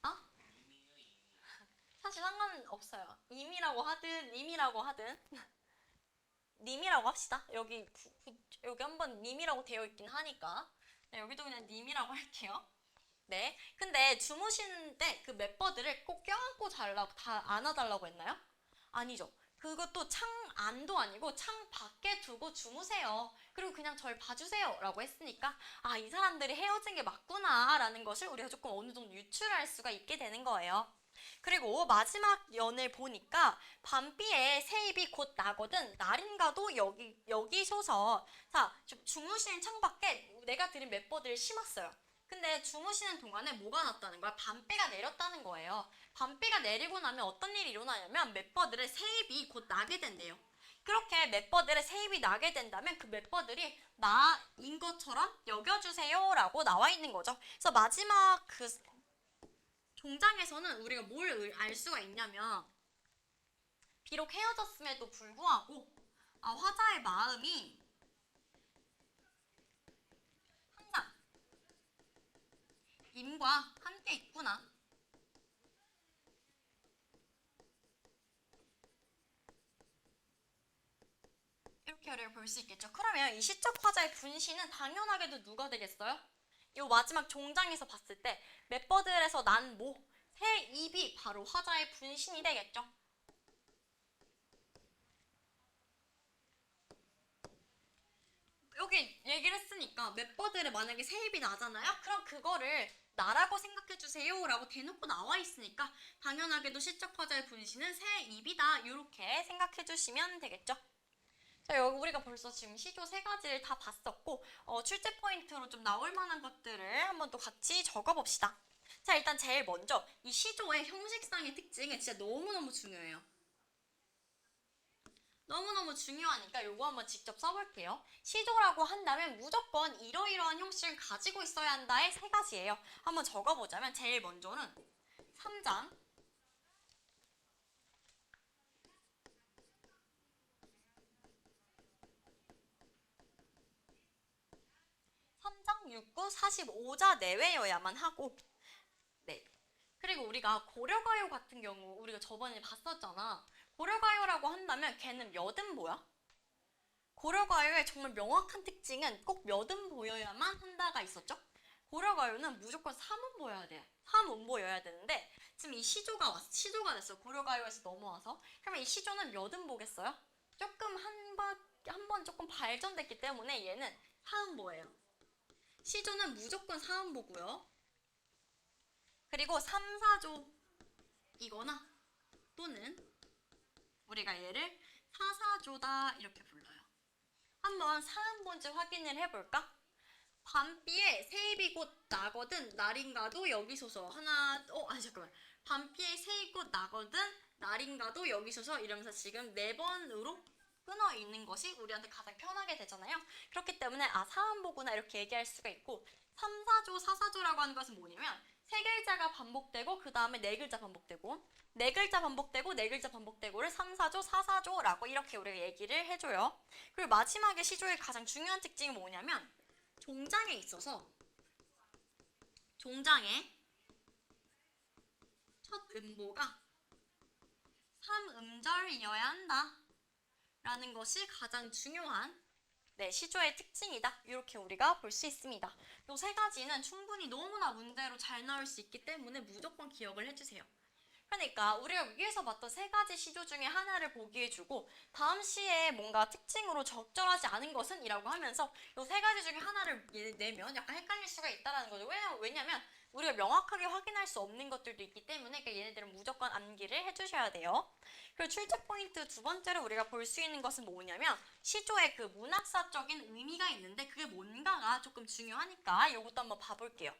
S1: 어? 사실 상관없어요. 임이라고 하든 님이라고 하든 님이라고 합시다. 여기 한번 님이라고 되어 있긴 하니까 여기도 그냥 님이라고 할게요. 네. 근데 주무시는데 그 멤버들을 꼭 껴안고 다 안아달라고 했나요? 아니죠. 그것도 창 안도 아니고 창 밖에 두고 주무세요. 그리고 그냥 절 봐주세요 라고 했으니까 이 사람들이 헤어진 게 맞구나 라는 것을 우리가 조금 어느 정도 유출할 수가 있게 되는 거예요. 그리고 마지막 연을 보니까 밤비에 새입이 곧 나거든 날인가도 여기셔서 자 주무시는 창밖에 내가 드린 맷버들을 심었어요. 근데 주무시는 동안에 뭐가 났다는 거야? 밤비가 내렸다는 거예요. 밤비가 내리고 나면 어떤 일이 일어나냐면 맷버들의 새입이 곧 나게 된대요. 그렇게 맷버들의 새입이 나게 된다면 그 맷버들이 나인 것처럼 여겨주세요 라고 나와 있는 거죠. 그래서 마지막 그 종장에서는 우리가 뭘 알 수가 있냐면 비록 헤어졌음에도 불구하고 화자의 마음이 항상 임과 함께 있구나. 우리가 볼 수 있겠죠. 그러면 이 시적 화자의 분신은 당연하게도 누가 되겠어요? 이 마지막 종장에서 봤을 때 멤버들에서 난 뭐? 새 입이 바로 화자의 분신이 되겠죠. 여기 얘기를 했으니까 멤버들에 만약에 새 입이 나잖아요? 그럼 그거를 나라고 생각해주세요 라고 대놓고 나와 있으니까 당연하게도 시적 화자의 분신은 새 입이다 이렇게 생각해주시면 되겠죠. 자, 여기 우리가 벌써 지금 시조 세 가지를 다 봤었고 출제 포인트로 좀 나올 만한 것들을 한번 또 같이 적어봅시다. 자, 일단 제일 먼저 이 시조의 형식상의 특징이 진짜 너무너무 중요해요. 너무너무 중요하니까 요거 한번 직접 써볼게요. 시조라고 한다면 무조건 이러이러한 형식을 가지고 있어야 한다의 세 가지예요. 한번 적어보자면 제일 먼저는 3장 3장 6구 45자 내외여야만 하고 네. 그리고 우리가 고려가요 같은 경우 우리가 저번에 봤었잖아. 고려가요라고 한다면 걔는 몇은 뭐야? 고려가요의 정말 명확한 특징은 꼭 몇은 보여야만 한다가 있었죠? 고려가요는 무조건 3은 보여야 돼. 3은 보여야 되는데 지금 이 시조가 됐어. 고려가요에서 넘어와서. 그러면 이 시조는 몇은 보겠어요? 조금 한 번 조금 발전됐기 때문에 얘는 4음보예요. 시조는 무조건 4음보고요. 그리고 3, 4조 이거나 또는 우리가 얘를 4, 4조다 이렇게 불러요. 한번 사음본지 확인을 해볼까? 밤비에 새입이 곧 나거든 날인가도 여기소서 잠깐만. 밤비에 새입이 곧 나거든 날인가도 여기소서 이러면서 지금 4번으로 끊어 있는 것이 우리한테 가장 편하게 되잖아요. 그렇기 때문에 사음보구나 이렇게 얘기할 수가 있고 3, 4조, 4, 4조라고 하는 것은 뭐냐면 세 글자가 반복되고 그 다음에 네 글자 반복되고 네 글자 반복되고 네 글자 반복되고를 3, 4조, 4, 4조라고 이렇게 우리가 얘기를 해줘요. 그리고 마지막에 시조의 가장 중요한 특징이 뭐냐면 종장에 있어서 종장의 첫 음보가 3음절이어야 한다 라는 것이 가장 중요한 시조의 특징이다. 이렇게 우리가 볼 수 있습니다. 이 세 가지는 충분히 너무나 문제로 잘 나올 수 있기 때문에 무조건 기억을 해주세요. 그러니까 우리가 위에서 봤던 세 가지 시조 중에 하나를 보기에 주고 다음 시에 뭔가 특징으로 적절하지 않은 것은 이라고 하면서 이 세 가지 중에 하나를 내면 약간 헷갈릴 수가 있다는 거죠. 왜냐면 우리가 명확하게 확인할 수 없는 것들도 있기 때문에 그러니까 얘네들은 무조건 암기를 해주셔야 돼요. 그리고 출제 포인트 두 번째로 우리가 볼 수 있는 것은 뭐냐면 시조의 그 문학사적인 의미가 있는데 그게 뭔가가 조금 중요하니까 이것도 한번 봐볼게요.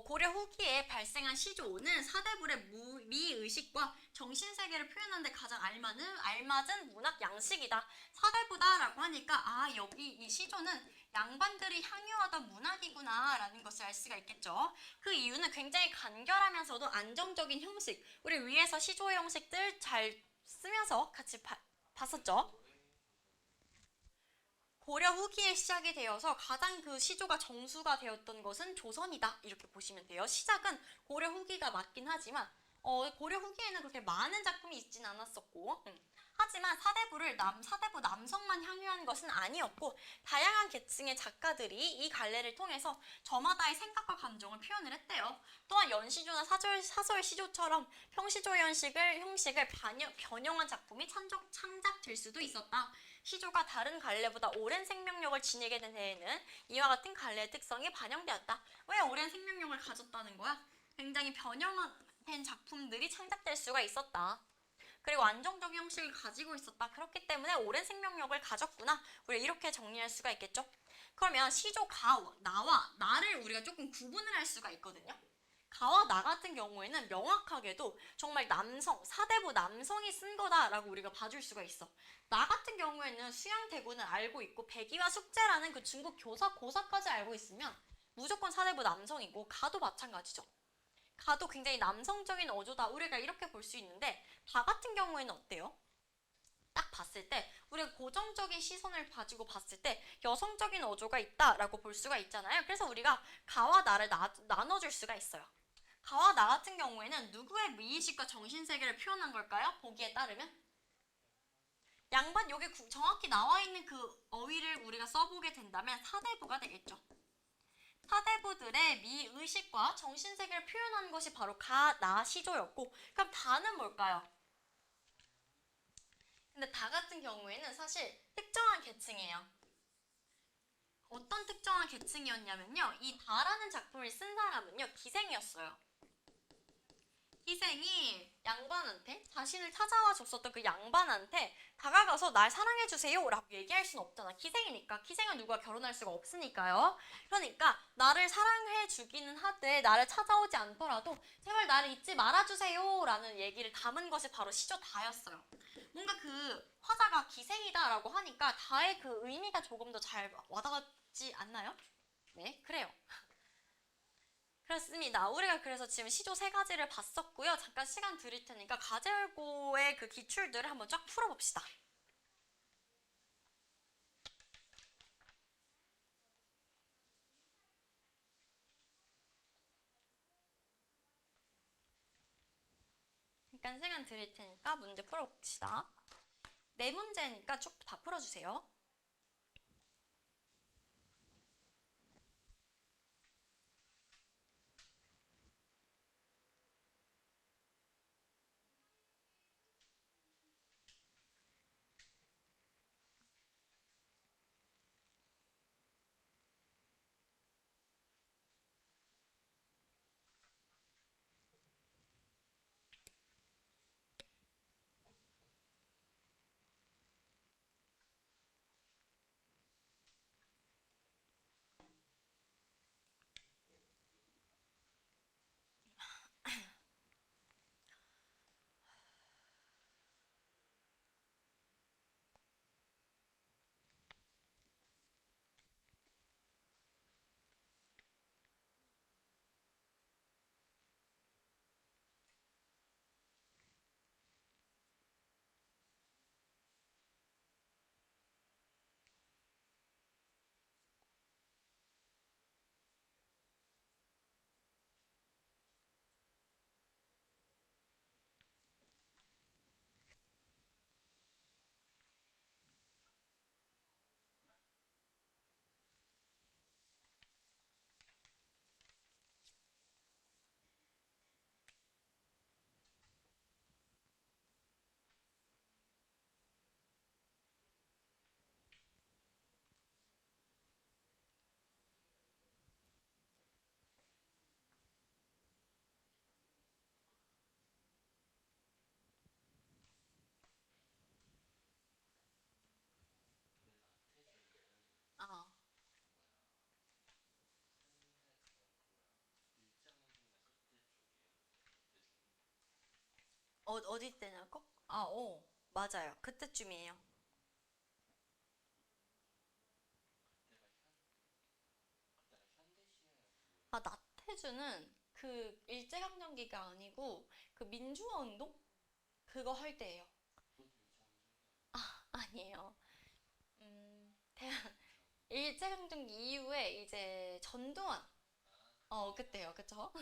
S1: 고려 후기에 발생한 시조는 사대불의 미의식과 정신세계를 표현하는 데 가장 알맞은 문학 양식이다. 사대부다라고 하니까 여기 이 시조는 양반들이 향유하던 문학이구나 라는 것을 알 수가 있겠죠. 그 이유는 굉장히 간결하면서도 안정적인 형식, 우리 위에서 시조의 형식들 잘 쓰면서 같이 봤었죠. 고려 후기에 시작이 되어서 가장 그 시조가 정수가 되었던 것은 조선이다 이렇게 보시면 돼요. 시작은 고려 후기가 맞긴 하지만 고려 후기에는 그렇게 많은 작품이 있진 않았었고 하지만 사대부 남성만 향유한 것은 아니었고 다양한 계층의 작가들이 이 갈래를 통해서 저마다의 생각과 감정을 표현을 했대요. 또한 연시조나 사설 시조처럼 평시조 형식을 변형한 작품이 창작될 수도 있었다. 시조가 다른 갈래보다 오랜 생명력을 지니게 된 해에는 이와 같은 갈래의 특성이 반영되었다. 왜 오랜 생명력을 가졌다는 거야? 굉장히 변형된 작품들이 창작될 수가 있었다. 그리고 안정적인 형식을 가지고 있었다. 그렇기 때문에 오랜 생명력을 가졌구나. 우리가 이렇게 정리할 수가 있겠죠. 그러면 시조 나와 나를 우리가 조금 구분을 할 수가 있거든요. 가와 나 같은 경우에는 명확하게도 정말 사대부 남성이 쓴 거다라고 우리가 봐줄 수가 있어. 나 같은 경우에는 수양대군을 알고 있고 백이와 숙제라는 그 중국 고사까지 알고 있으면 무조건 사대부 남성이고 가도 마찬가지죠. 가도 굉장히 남성적인 어조다. 우리가 이렇게 볼 수 있는데 다 같은 경우에는 어때요? 딱 봤을 때 우리가 고정적인 시선을 가지고 봤을 때 여성적인 어조가 있다라고 볼 수가 있잖아요. 그래서 우리가 가와 나를 나눠줄 수가 있어요. 가와 나 같은 경우에는 누구의 미의식과 정신세계를 표현한 걸까요? 보기에 따르면 양반 여기 정확히 나와 있는 그 어휘를 우리가 써보게 된다면 사대부가 되겠죠. 사대부들의 미의식과 정신세계를 표현한 것이 바로 가, 나, 시조였고, 그럼 다는 뭘까요? 근데 다 같은 경우에는 사실 특정한 계층이에요. 어떤 특정한 계층이었냐면요. 이 다라는 작품을 쓴 사람은요. 기생이었어요. 기생이 양반한테 자신을 찾아와 줬었던 그 양반한테 다가가서 날 사랑해주세요 라고 얘기할 수는 없잖아. 기생이니까. 기생은 누가 결혼할 수가 없으니까요. 그러니까 나를 사랑해주기는 하되 나를 찾아오지 않더라도 제발 나를 잊지 말아주세요 라는 얘기를 담은 것이 바로 시조 다였어요. 뭔가 그 화자가 기생이다 라고 하니까 다의 그 의미가 조금 더 잘 와닿지 않나요? 네, 그래요. 그렇습니다. 우리가 그래서 지금 시조 세 가지를 봤었고요. 잠깐 시간 드릴 테니까 가젤고의 그 기출들을 한번 쫙 풀어봅시다. 잠깐 시간 드릴 테니까 문제 풀어봅시다. 네 문제니까 쭉 다 풀어주세요. 아, 어디 때냐고? 맞아요. 그때쯤이에요. 아, 나태주는 그 일제강점기가 아니고 그 민주화운동? 그거 할 때예요. 아니에요. 대 일제강점기 이후에 이제 전두환 그때요, 그쵸?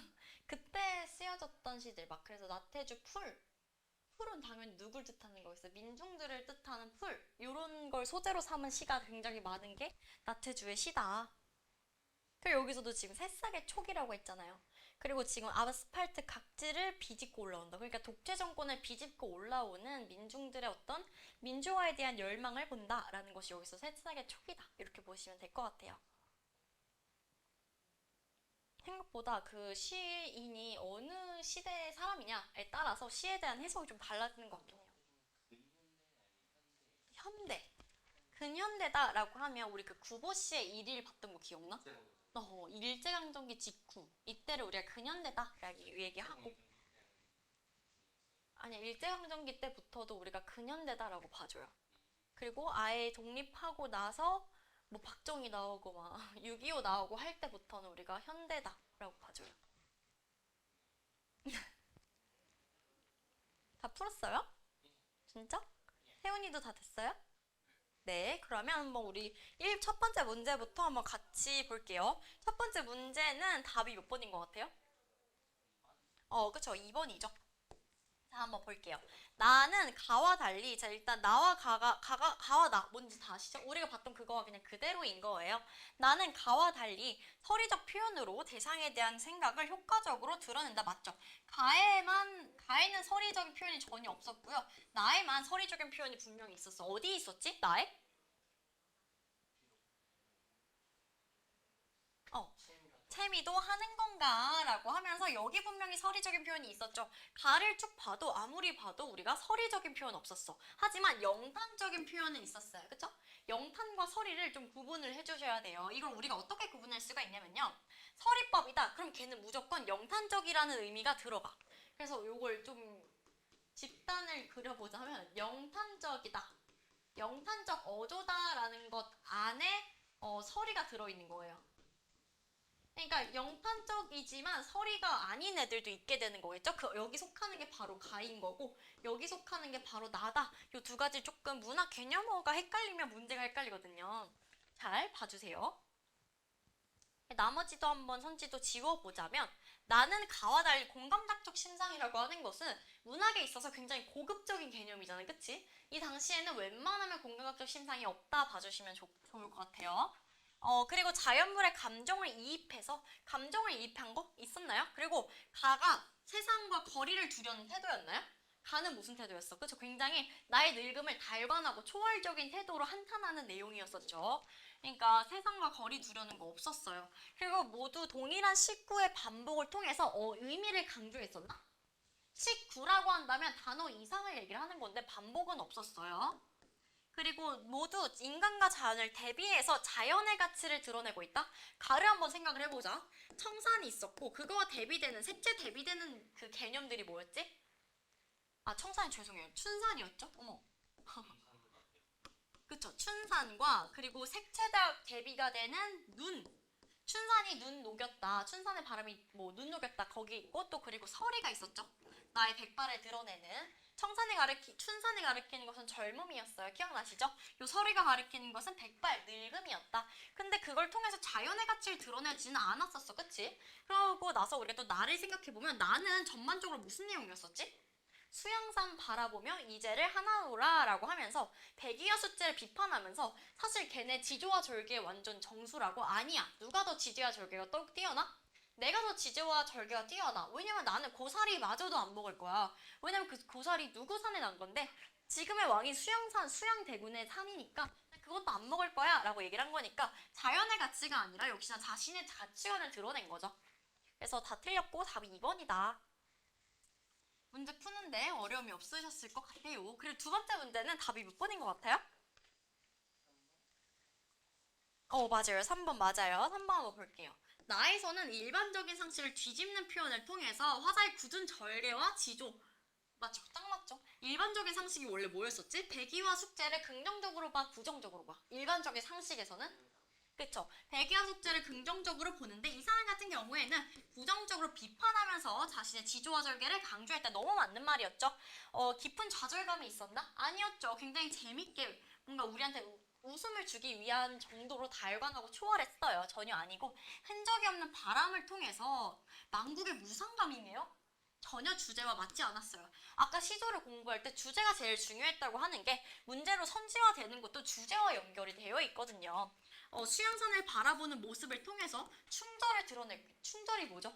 S1: 그때 쓰여졌던 시들 막 그래서 나태주 풀은 당연히 누굴 뜻하는 거였어요. 민중들을 뜻하는 풀 요런 걸 소재로 삼은 시가 굉장히 많은 게 나태주의 시다. 그리고 여기서도 지금 새싹의 촉이라고 했잖아요. 그리고 지금 아스팔트 각지를 비집고 올라온다. 그러니까 독재 정권을 비집고 올라오는 민중들의 어떤 민주화에 대한 열망을 본다라는 것이 여기서 새싹의 촉이다. 이렇게 보시면 될 것 같아요. 생각보다 그 시인이 어느 시대의 사람이냐에 따라서 시에 대한 해석이 좀 달라지는 것 같긴 해요. 현대. 근현대다라고 하면 우리 그 구보씨의 일일 봤던 거 기억나? 일제강점기 직후 이때를 우리가 근현대다라고 얘기하고 아니 일제강점기 때부터도 우리가 근현대다라고 봐줘요. 그리고 아예 독립하고 나서 뭐 박정희 나오고 막 6.25 나오고 할 때부터는 우리가 현대다라고 봐줘요. 다 풀었어요? 진짜? 혜원이도 다 됐어요? 네, 그러면 한번 우리 첫 번째 문제부터 한번 같이 볼게요. 첫 번째 문제는 답이 몇 번인 것 같아요? 그쵸. 2번이죠. 자, 한번 볼게요. 나는 가와 달리, 자, 일단 나와 가와 나, 뭔지 다 아시죠? 우리가 봤던 그거와 그냥 그대로인 거예요. 나는 가와 달리 서리적 표현으로 대상에 대한 생각을 효과적으로 드러낸다. 맞죠? 가에는 서리적인 표현이 전혀 없었고요. 나에만 서리적인 표현이 분명히 있었어. 어디 있었지? 나에? 채미도 하는 건가? 라고 하면서 여기 분명히 서리적인 표현이 있었죠. 가를 쭉 봐도 아무리 봐도 우리가 서리적인 표현 없었어. 하지만 영탄적인 표현은 있었어요. 그쵸? 영탄과 서리를 좀 구분을 해주셔야 돼요. 이걸 우리가 어떻게 구분할 수가 있냐면요. 서리법이다. 그럼 걔는 무조건 영탄적이라는 의미가 들어가. 그래서 요걸 좀 집단을 그려보자면 영탄적이다. 영탄적 어조다라는 것 안에 서리가 들어있는 거예요. 그러니까 영탄적이지만 서리가 아닌 애들도 있게 되는 거겠죠? 여기 속하는 게 바로 가인 거고 여기 속하는 게 바로 나다. 이 두 가지 조금 문학 개념어가 헷갈리면 문제가 헷갈리거든요. 잘 봐주세요. 나머지도 한번 선지도 지워보자면 나는 가와 달리 공감학적 심상이라고 하는 것은 문학에 있어서 굉장히 고급적인 개념이잖아요. 그치? 이 당시에는 웬만하면 공감학적 심상이 없다 봐주시면 좋을 것 같아요. 그리고 자연물의 감정을 이입한 거 있었나요? 그리고 가가 세상과 거리를 두려는 태도였나요? 가는 무슨 태도였어? 그쵸? 굉장히 나의 늙음을 달관하고 초월적인 태도로 한탄하는 내용이었었죠. 그러니까 세상과 거리 두려는 거 없었어요. 그리고 모두 동일한 식구의 반복을 통해서 의미를 강조했었나? 식구라고 한다면 단어 이상을 얘기를 하는 건데 반복은 없었어요. 그리고 모두 인간과 자연을 대비해서 자연의 가치를 드러내고 있다? 가를 한번 생각을 해보자. 청산이 있었고 그거와 대비되는 색채 대비되는 그 개념들이 뭐였지? 아 청산이 죄송해요. 춘산이었죠? 어머. 그쵸. 춘산과 그리고 색채다 대비가 되는 눈. 춘산이 눈 녹였다. 춘산의 바람이 뭐 눈 녹였다. 거기 있고 또 그리고 서리가 있었죠. 나의 백발을 드러내는. 춘산이 가리키는 것은 젊음이었어요. 기억나시죠? 요 서리가 가리키는 것은 백발, 늙음이었다. 근데 그걸 통해서 자연의 가치를 드러내지는 않았었어. 그치? 그러고 나서 우리가 또 나를 생각해보면 나는 전반적으로 무슨 내용이었었지? 수양산 바라보며 이제를 하나오라 라고 하면서 백이와 숙제를 비판하면서 사실 걔네 지조와 절개 완전 정수라고 아니야. 누가 더 지조와 절개가 뛰어나? 내가 더 지조와 절개가 뛰어나. 왜냐면 나는 고사리 마저도 안 먹을 거야. 왜냐면 그 고사리 누구 산에 난 건데 지금의 왕이 수양대군의 산이니까 그것도 안 먹을 거야 라고 얘기를 한 거니까 자연의 가치가 아니라 역시나 자신의 가치관을 드러낸 거죠. 그래서 다 틀렸고 답이 2번이다. 문제 푸는데 어려움이 없으셨을 것 같아요. 그리고 두 번째 문제는 답이 몇 번인 것 같아요? 맞아요. 3번 맞아요. 3번 한번 볼게요. 나에서는 일반적인 상식을 뒤집는 표현을 통해서 화자의 굳은 절개와 지조 맞죠? 딱 맞죠? 일반적인 상식이 원래 뭐였었지? 배기와 숙제를 긍정적으로 봐, 부정적으로 봐. 일반적인 상식에서는 그쵸? 배기와 숙제를 긍정적으로 보는데 이 사람 같은 경우에는 부정적으로 비판하면서 자신의 지조와 절개를 강조했다. 너무 맞는 말이었죠? 깊은 좌절감이 있었나? 아니었죠. 굉장히 재밌게 뭔가 우리한테 웃음을 주기 위한 정도로 달관하고 초월했어요. 전혀 아니고 흔적이 없는 바람을 통해서 망국의 무상감이네요. 전혀 주제와 맞지 않았어요. 아까 시조를 공부할 때 주제가 제일 중요했다고 하는 게 문제로 선지화되는 것도 주제와 연결이 되어 있거든요. 수양산을 바라보는 모습을 통해서 충절을 충절이 뭐죠?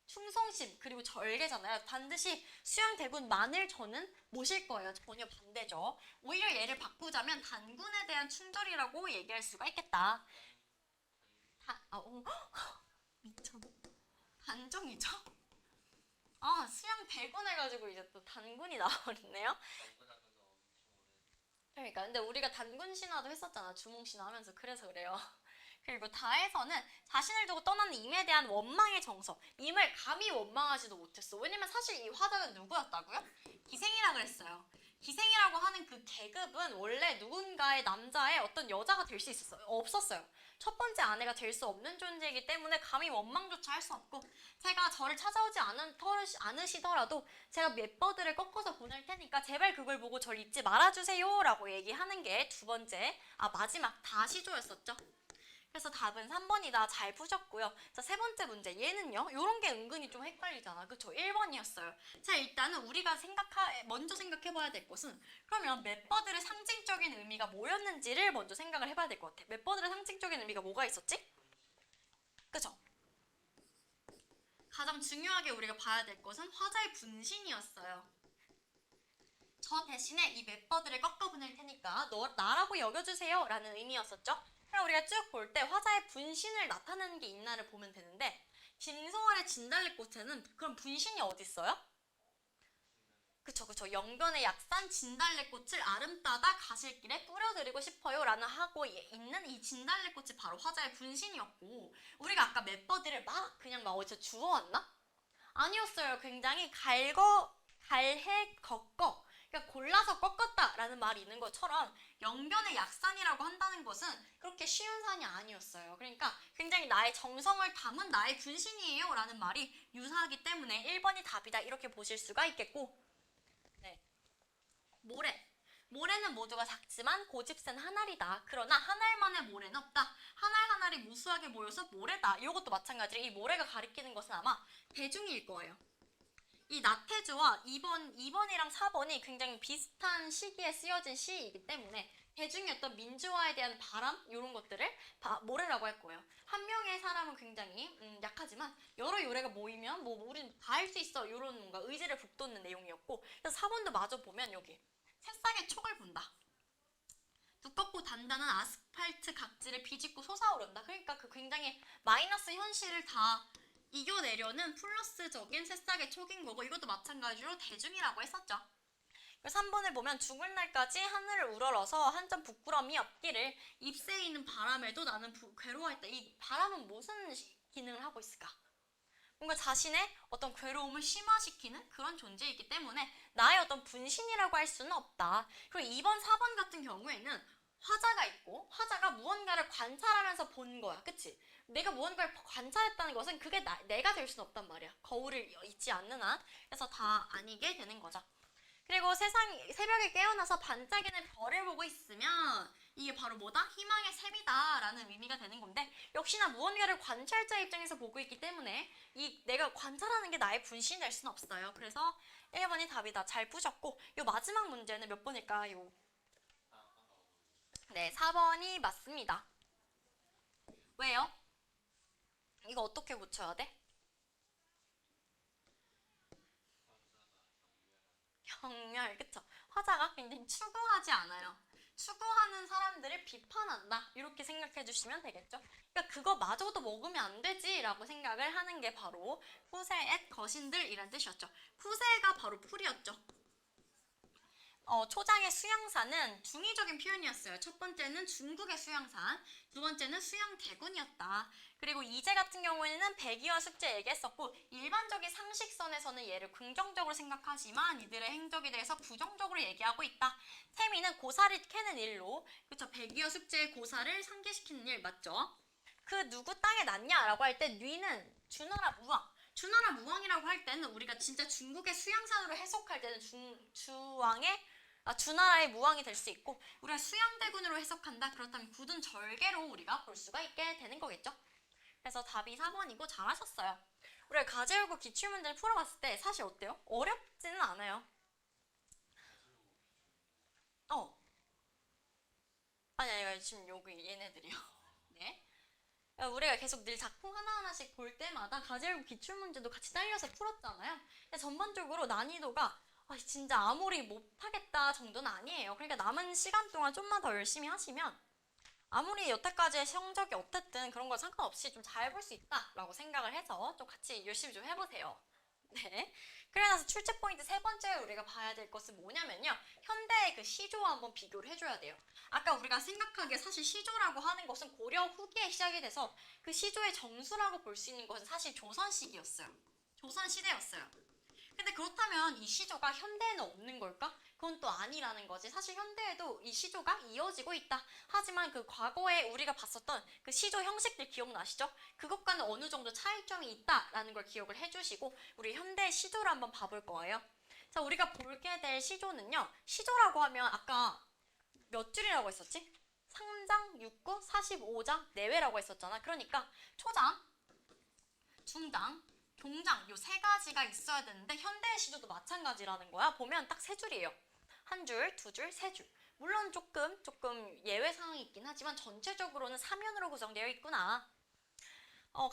S1: 충성심 그리고 절개잖아요. 반드시 수양대군만을 저는 모실 거예요. 전혀 반대죠. 오히려 얘를 바꾸자면 단군에 대한 충절이라고 얘기할 수가 있겠다. 미쳐. 단정이죠? 수양대군 해가지고 이제 또 단군이 나와버렸네요. 그러니까 근데 우리가 단군 신화도 했었잖아. 주몽 신화 하면서 그래서 그래요. 그리고 다에서는 자신을 두고 떠나는 임에 대한 원망의 정서. 임을 감히 원망하지도 못했어. 왜냐면 사실 이 화자는 누구였다고요? 기생이라 그랬어요. 기생이라고 하는 그 계급은 원래 누군가의 남자의 어떤 여자가 될 수 없었어요. 첫 번째 아내가 될 수 없는 존재이기 때문에 감히 원망조차 할 수 없고 제가 저를 찾아오지 않으시더라도 제가 맷버드를 꺾어서 보낼 테니까 제발 그걸 보고 저를 잊지 말아주세요 라고 얘기하는 게 두 번째, 마지막 다시조였었죠. 그래서 답은 3번이다. 잘 푸셨고요. 자, 세 번째 문제. 얘는요. 요런 게 은근히 좀 헷갈리잖아. 그쵸? 1번이었어요. 자, 일단은 우리가 먼저 생각해봐야 될 것은 그러면 멤버들의 상징적인 의미가 뭐였는지를 먼저 생각을 해봐야 될 것 같아. 멤버들의 상징적인 의미가 뭐가 있었지? 그쵸? 가장 중요하게 우리가 봐야 될 것은 화자의 분신이었어요. 저 대신에 이 멤버들을 꺾어 보낼 테니까 나라고 여겨주세요 라는 의미였었죠. 그럼 우리가 쭉 볼 때 화자의 분신을 나타내는 게 있나를 보면 되는데 김소월의 진달래꽃에는 그럼 분신이 어디 있어요? 그쵸. 영변의 약산 진달래꽃을 아름따다 가실길에 뿌려드리고 싶어요 라는 하고 있는 이 진달래꽃이 바로 화자의 분신이었고 우리가 아까 멤버들을 그냥 어디서 주워왔나? 아니었어요. 굉장히 갈해 꺾어 그러니까 골라서 꺾었다라는 말이 있는 것처럼 영변의 약산이라고 한다는 것은 그렇게 쉬운 산이 아니었어요. 그러니까 굉장히 나의 정성을 담은 나의 분신이에요 라는 말이 유사하기 때문에 1번이 답이다 이렇게 보실 수가 있겠고 네. 모래는 모두가 작지만 고집센 한 알이다. 그러나 한 알만의 모래는 없다. 한 알 한 알이 무수하게 모여서 모래다. 이것도 마찬가지로 이 모래가 가리키는 것은 아마 대중일 거예요. 이 나태주와 2번이랑 4번이 굉장히 비슷한 시기에 쓰여진 시이기 때문에 대중의 어떤 민주화에 대한 바람 이런 것들을 모래라고 할 거예요. 한 명의 사람은 굉장히 약하지만 여러 요래가 모이면 우린 다 할 수 있어 이런 뭔가 의지를 북돋는 내용이었고 그래서 4번도 마저 보면 여기 새싹의 촉을 본다. 두껍고 단단한 아스팔트 각질을 비집고 솟아오른다. 그러니까 그 굉장히 마이너스 현실을 다 이겨내려는 플러스적인 새싹의 촉인 거고 이것도 마찬가지로 대중이라고 했었죠. 3번을 보면 죽을 날까지 하늘을 우러러서 한 점 부끄러움이 없기를 잎새에 있는 바람에도 나는 괴로워했다. 이 바람은 무슨 기능을 하고 있을까? 뭔가 자신의 어떤 괴로움을 심화시키는 그런 존재이기 때문에 나의 어떤 분신이라고 할 수는 없다. 그리고 2번, 4번 같은 경우에는 화자가 있고 화자가 무언가를 관찰하면서 본 거야. 그치? 내가 무언가를 관찰했다는 것은 그게 내가 될 수는 없단 말이야. 거울을 잊지 않는 한. 그래서 다 아니게 되는 거죠. 그리고 새벽에 깨어나서 반짝이는 별을 보고 있으면 이게 바로 뭐다? 희망의 샘이다 라는 의미가 되는 건데 역시나 무언가를 관찰자 입장에서 보고 있기 때문에 내가 관찰하는 게 나의 분신이 될 수는 없어요. 그래서 1번이 답이다. 잘 푸셨고 요 마지막 문제는 몇 번일까요? 네, 4번이 맞습니다. 왜요? 이거 어떻게 고쳐야 돼? 경멸, 그쵸? 화자가 굉장히 추구하지 않아요. 추구하는 사람들을 비판한다. 이렇게 생각해 주시면 되겠죠? 그러니까 그거마저도 먹으면 안 되지 라고 생각을 하는 게 바로 푸세앳 거신들이란 뜻이었죠. 푸세가 바로 풀이었죠. 초장의 수양산은 중의적인 표현이었어요. 첫 번째는 중국의 수양산, 두 번째는 수양대군이었다. 그리고 이제 같은 경우에는 백이와 숙제 얘기했었고 일반적인 상식선에서는 얘를 긍정적으로 생각하지만 이들의 행적에 대해서 부정적으로 얘기하고 있다. 태미는 고사를 캐는 일로 그쵸 백이와 숙제의 고사를 상기시키는 일 맞죠? 그 누구 땅에 났냐라고 할 때 뉘는 주나라 무왕 주나라 무왕이라고 할 때는 우리가 진짜 중국의 수양산으로 해석할 때는 주나라의 무왕이 될 수 있고 우리가 수양대군으로 해석한다. 그렇다면 굳은 절개로 우리가 볼 수가 있게 되는 거겠죠. 그래서 답이 4번이고 잘하셨어요. 우리가 가제열고 기출문제를 풀어봤을 때 사실 어때요? 어렵지는 않아요. 아니 지금 여기 얘네들이요. 네. 우리가 계속 늘 작품 하나하나씩 볼 때마다 가제열고 기출문제도 같이 딸려서 풀었잖아요. 근데 전반적으로 난이도가 진짜 아무리 못하겠다 정도는 아니에요. 그러니까 남은 시간 동안 좀만 더 열심히 하시면 아무리 여태까지의 성적이 어땠든 그런 거 상관없이 좀 잘 볼 수 있다라고 생각을 해서 좀 같이 열심히 좀 해보세요. 네. 그래 나서 출제 포인트 세 번째 우리가 봐야 될 것은 뭐냐면요. 현대의 그 시조와 한번 비교를 해줘야 돼요. 아까 우리가 생각하기에 사실 시조라고 하는 것은 고려 후기에 시작이 돼서 그 시조의 정수라고 볼 수 있는 것은 사실 조선시기였어요. 조선시대였어요. 근데 그렇다면 이 시조가 현대에는 없는 걸까? 그건 또 아니라는 거지. 사실 현대에도 이 시조가 이어지고 있다. 하지만 그 과거에 우리가 봤었던 그 시조 형식들 기억나시죠? 그것과는 어느 정도 차이점이 있다라는 걸 기억을 해주시고 우리 현대 시조를 한번 봐볼 거예요. 자, 우리가 볼게 될 시조는요. 시조라고 하면 아까 몇 줄이라고 했었지? 상장, 육구, 45장 내외라고 했었잖아. 그러니까 초장, 중장, 종장 요 세 가지가 있어야 되는데 현대의 시조도 마찬가지라는 거야. 보면 딱 세 줄이에요. 한 줄, 두 줄, 세 줄. 물론 조금 예외 상황이 있긴 하지만 전체적으로는 3연으로 구성되어 있구나.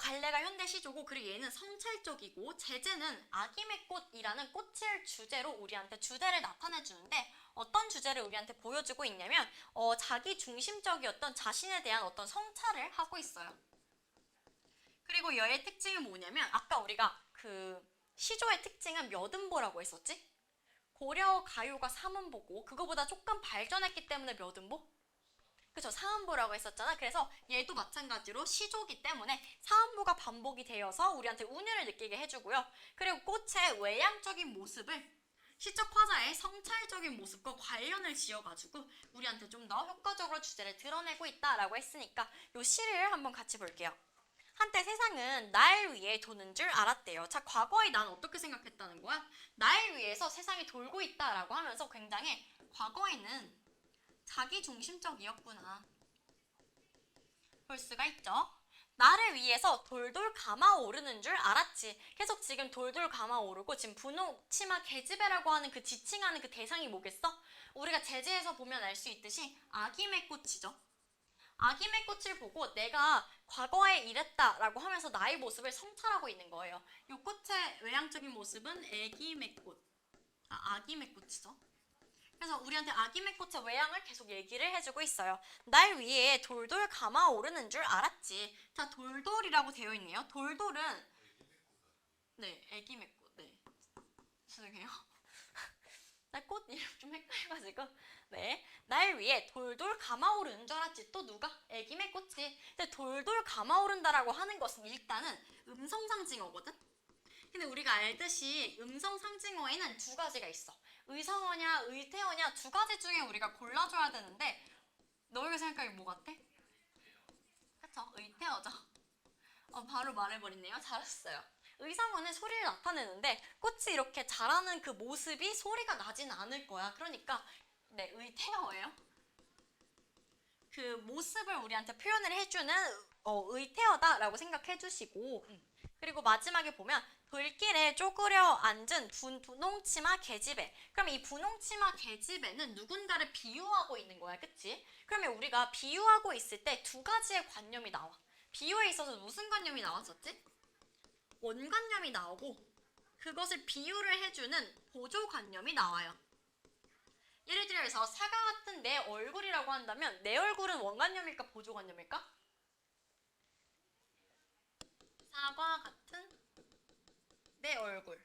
S1: 갈래가 현대 시조고 그리고 얘는 성찰적이고 제재는 아김의 꽃이라는 꽃을 주제로 우리한테 주제를 나타내 주는데 어떤 주제를 우리한테 보여주고 있냐면 자기 중심적이었던 자신에 대한 어떤 성찰을 하고 있어요. 그리고 얘의 특징은 뭐냐면 아까 우리가 그 시조의 특징은 몇 음보라고 했었지? 고려 가요가 3음보고 그거보다 조금 발전했기 때문에 몇 음보? 그쵸, 4음보라고 했었잖아. 그래서 얘도 마찬가지로 시조기 때문에 4음보가 반복이 되어서 우리한테 운율을 느끼게 해주고요. 그리고 꽃의 외향적인 모습을 시적 화자의 성찰적인 모습과 관련을 지어가지고 우리한테 좀 더 효과적으로 주제를 드러내고 있다라고 했으니까 이 시를 한번 같이 볼게요. 한때 세상은 날 위에 도는 줄 알았대요. 자, 과거에 난 어떻게 생각했다는 거야? 날 위해서 세상이 돌고 있다라고 하면서 굉장히 과거에는 자기 중심적이었구나 볼 수가 있죠. 나를 위해서 돌돌 감아오르는 줄 알았지. 계속 지금 돌돌 감아오르고 지금 분홍 치마 계집애라고 하는 그 지칭하는 그 대상이 뭐겠어? 우리가 제재에서 보면 알 수 있듯이 아김의 꽃이죠. 아김의 꽃을 보고 내가 과거에 이랬다라고 하면서 나의 모습을 성찰하고 있는 거예요. 이 꽃의 외향적인 모습은 아김의 꽃. 아김의 꽃이죠. 그래서 우리한테 아김의 꽃의 외향을 계속 얘기를 해주고 있어요. 날 위에 돌돌 감아오르는 줄 알았지. 자, 돌돌이라고 되어 있네요. 돌돌은 네, 아김의 꽃. 네, 죄송해요. 나 꽃 이름 좀 헷갈려가지고 네, 날 위에 돌돌 감아오르는 줄 알았지. 또 누가? 아김의 꽃이. 근데 돌돌 감아오른다라고 하는 것은 일단은 음성상징어거든. 근데 우리가 알듯이 음성상징어에는 두 가지가 있어. 의성어냐 의태어냐 두 가지 중에 우리가 골라줘야 되는데 너희가 생각하기 뭐 같아? 그쵸? 의태어죠. 바로 말해버리네요. 잘했어요. 의성어는 소리를 나타내는데 꽃이 이렇게 자라는 그 모습이 소리가 나진 않을 거야. 그러니까 네, 의태어예요. 그 모습을 우리한테 표현을 해주는 의태어다라고 생각해 주시고 그리고 마지막에 보면 돌길에 쪼그려 앉은 분홍치마 계집애. 그럼 이 분홍치마 계집애는 누군가를 비유하고 있는 거야. 그치? 그러면 우리가 비유하고 있을 때 두 가지의 관념이 나와. 비유에 있어서 무슨 관념이 나왔었지? 원관념이 나오고 그것을 비유를 해주는 보조관념이 나와요. 예를 들어서 사과 같은 내 얼굴이라고 한다면 내 얼굴은 원관념일까 보조관념일까? 사과 같은 내 얼굴.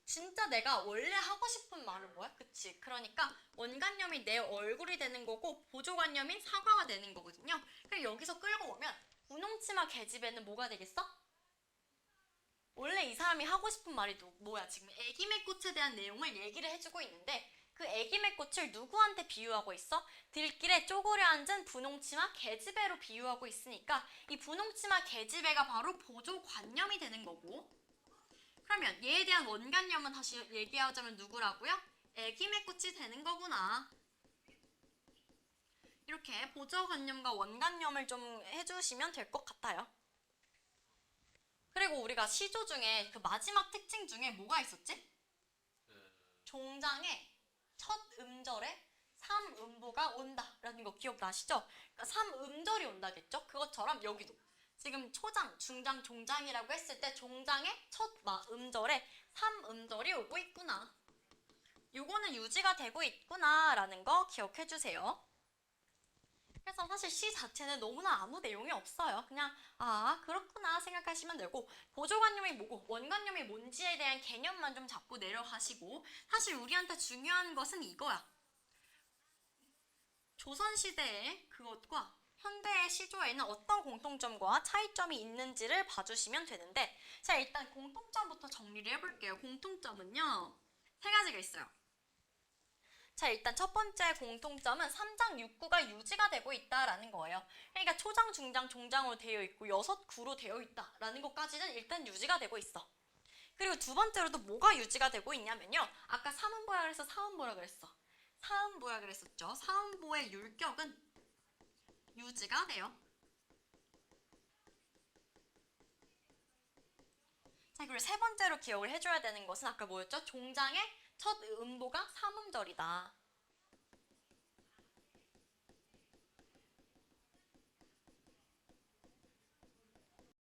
S1: 진짜 내가 원래 하고 싶은 말은 뭐야? 그치? 그러니까 원관념이 내 얼굴이 되는 거고 보조관념인 사과가 되는 거거든요. 그럼 여기서 끌고 오면 분홍치마 계집애는 뭐가 되겠어? 원래 이 사람이 하고 싶은 말이 뭐야? 지금 애기의 꽃에 대한 내용을 얘기를 해주고 있는데 그 애기의 꽃을 누구한테 비유하고 있어? 들길에 쪼그려 앉은 분홍치마 계집애로 비유하고 있으니까 이 분홍치마 계집애가 바로 보조관념이 되는 거고 그러면 얘에 대한 원관념은 다시 얘기하자면 누구라고요? 애기의 꽃이 되는 거구나. 이렇게 보조관념과 원관념을 좀 해주시면 될 것 같아요. 그리고 우리가 시조 중에 그 마지막 특징 중에 뭐가 있었지? 종장에 첫 음절에 3음보가 온다라는 거 기억나시죠? 그러니까 3음절이 온다겠죠? 그것처럼 여기도 지금 초장, 중장, 종장이라고 했을 때 종장의 첫 음절에 3음절이 오고 있구나. 요거는 유지가 되고 있구나라는 거 기억해 주세요. 그래서 사실 시 자체는 너무나 아무 내용이 없어요. 그냥 그렇구나 생각하시면 되고 보조관념이 뭐고 원관념이 뭔지에 대한 개념만 좀 잡고 내려가시고 사실 우리한테 중요한 것은 이거야. 조선시대의 그것과 현대의 시조에는 어떤 공통점과 차이점이 있는지를 봐주시면 되는데 자 일단 공통점부터 정리를 해볼게요. 공통점은요. 세 가지가 있어요. 자 일단 첫 번째 공통점은 3장 6구가 유지가 되고 있다라는 거예요. 그러니까 초장, 중장, 종장으로 되어 있고 6구로 되어 있다라는 것까지는 일단 유지가 되고 있어. 그리고 두 번째로도 뭐가 유지가 되고 있냐면요. 아까 3음보라 그래서 4음보라 그랬어. 4음보라 그랬었죠. 4음보의 율격은 유지가 돼요. 자, 그리고 세 번째로 기억을 해줘야 되는 것은 아까 뭐였죠? 종장의 첫 음보가 삼음절이다.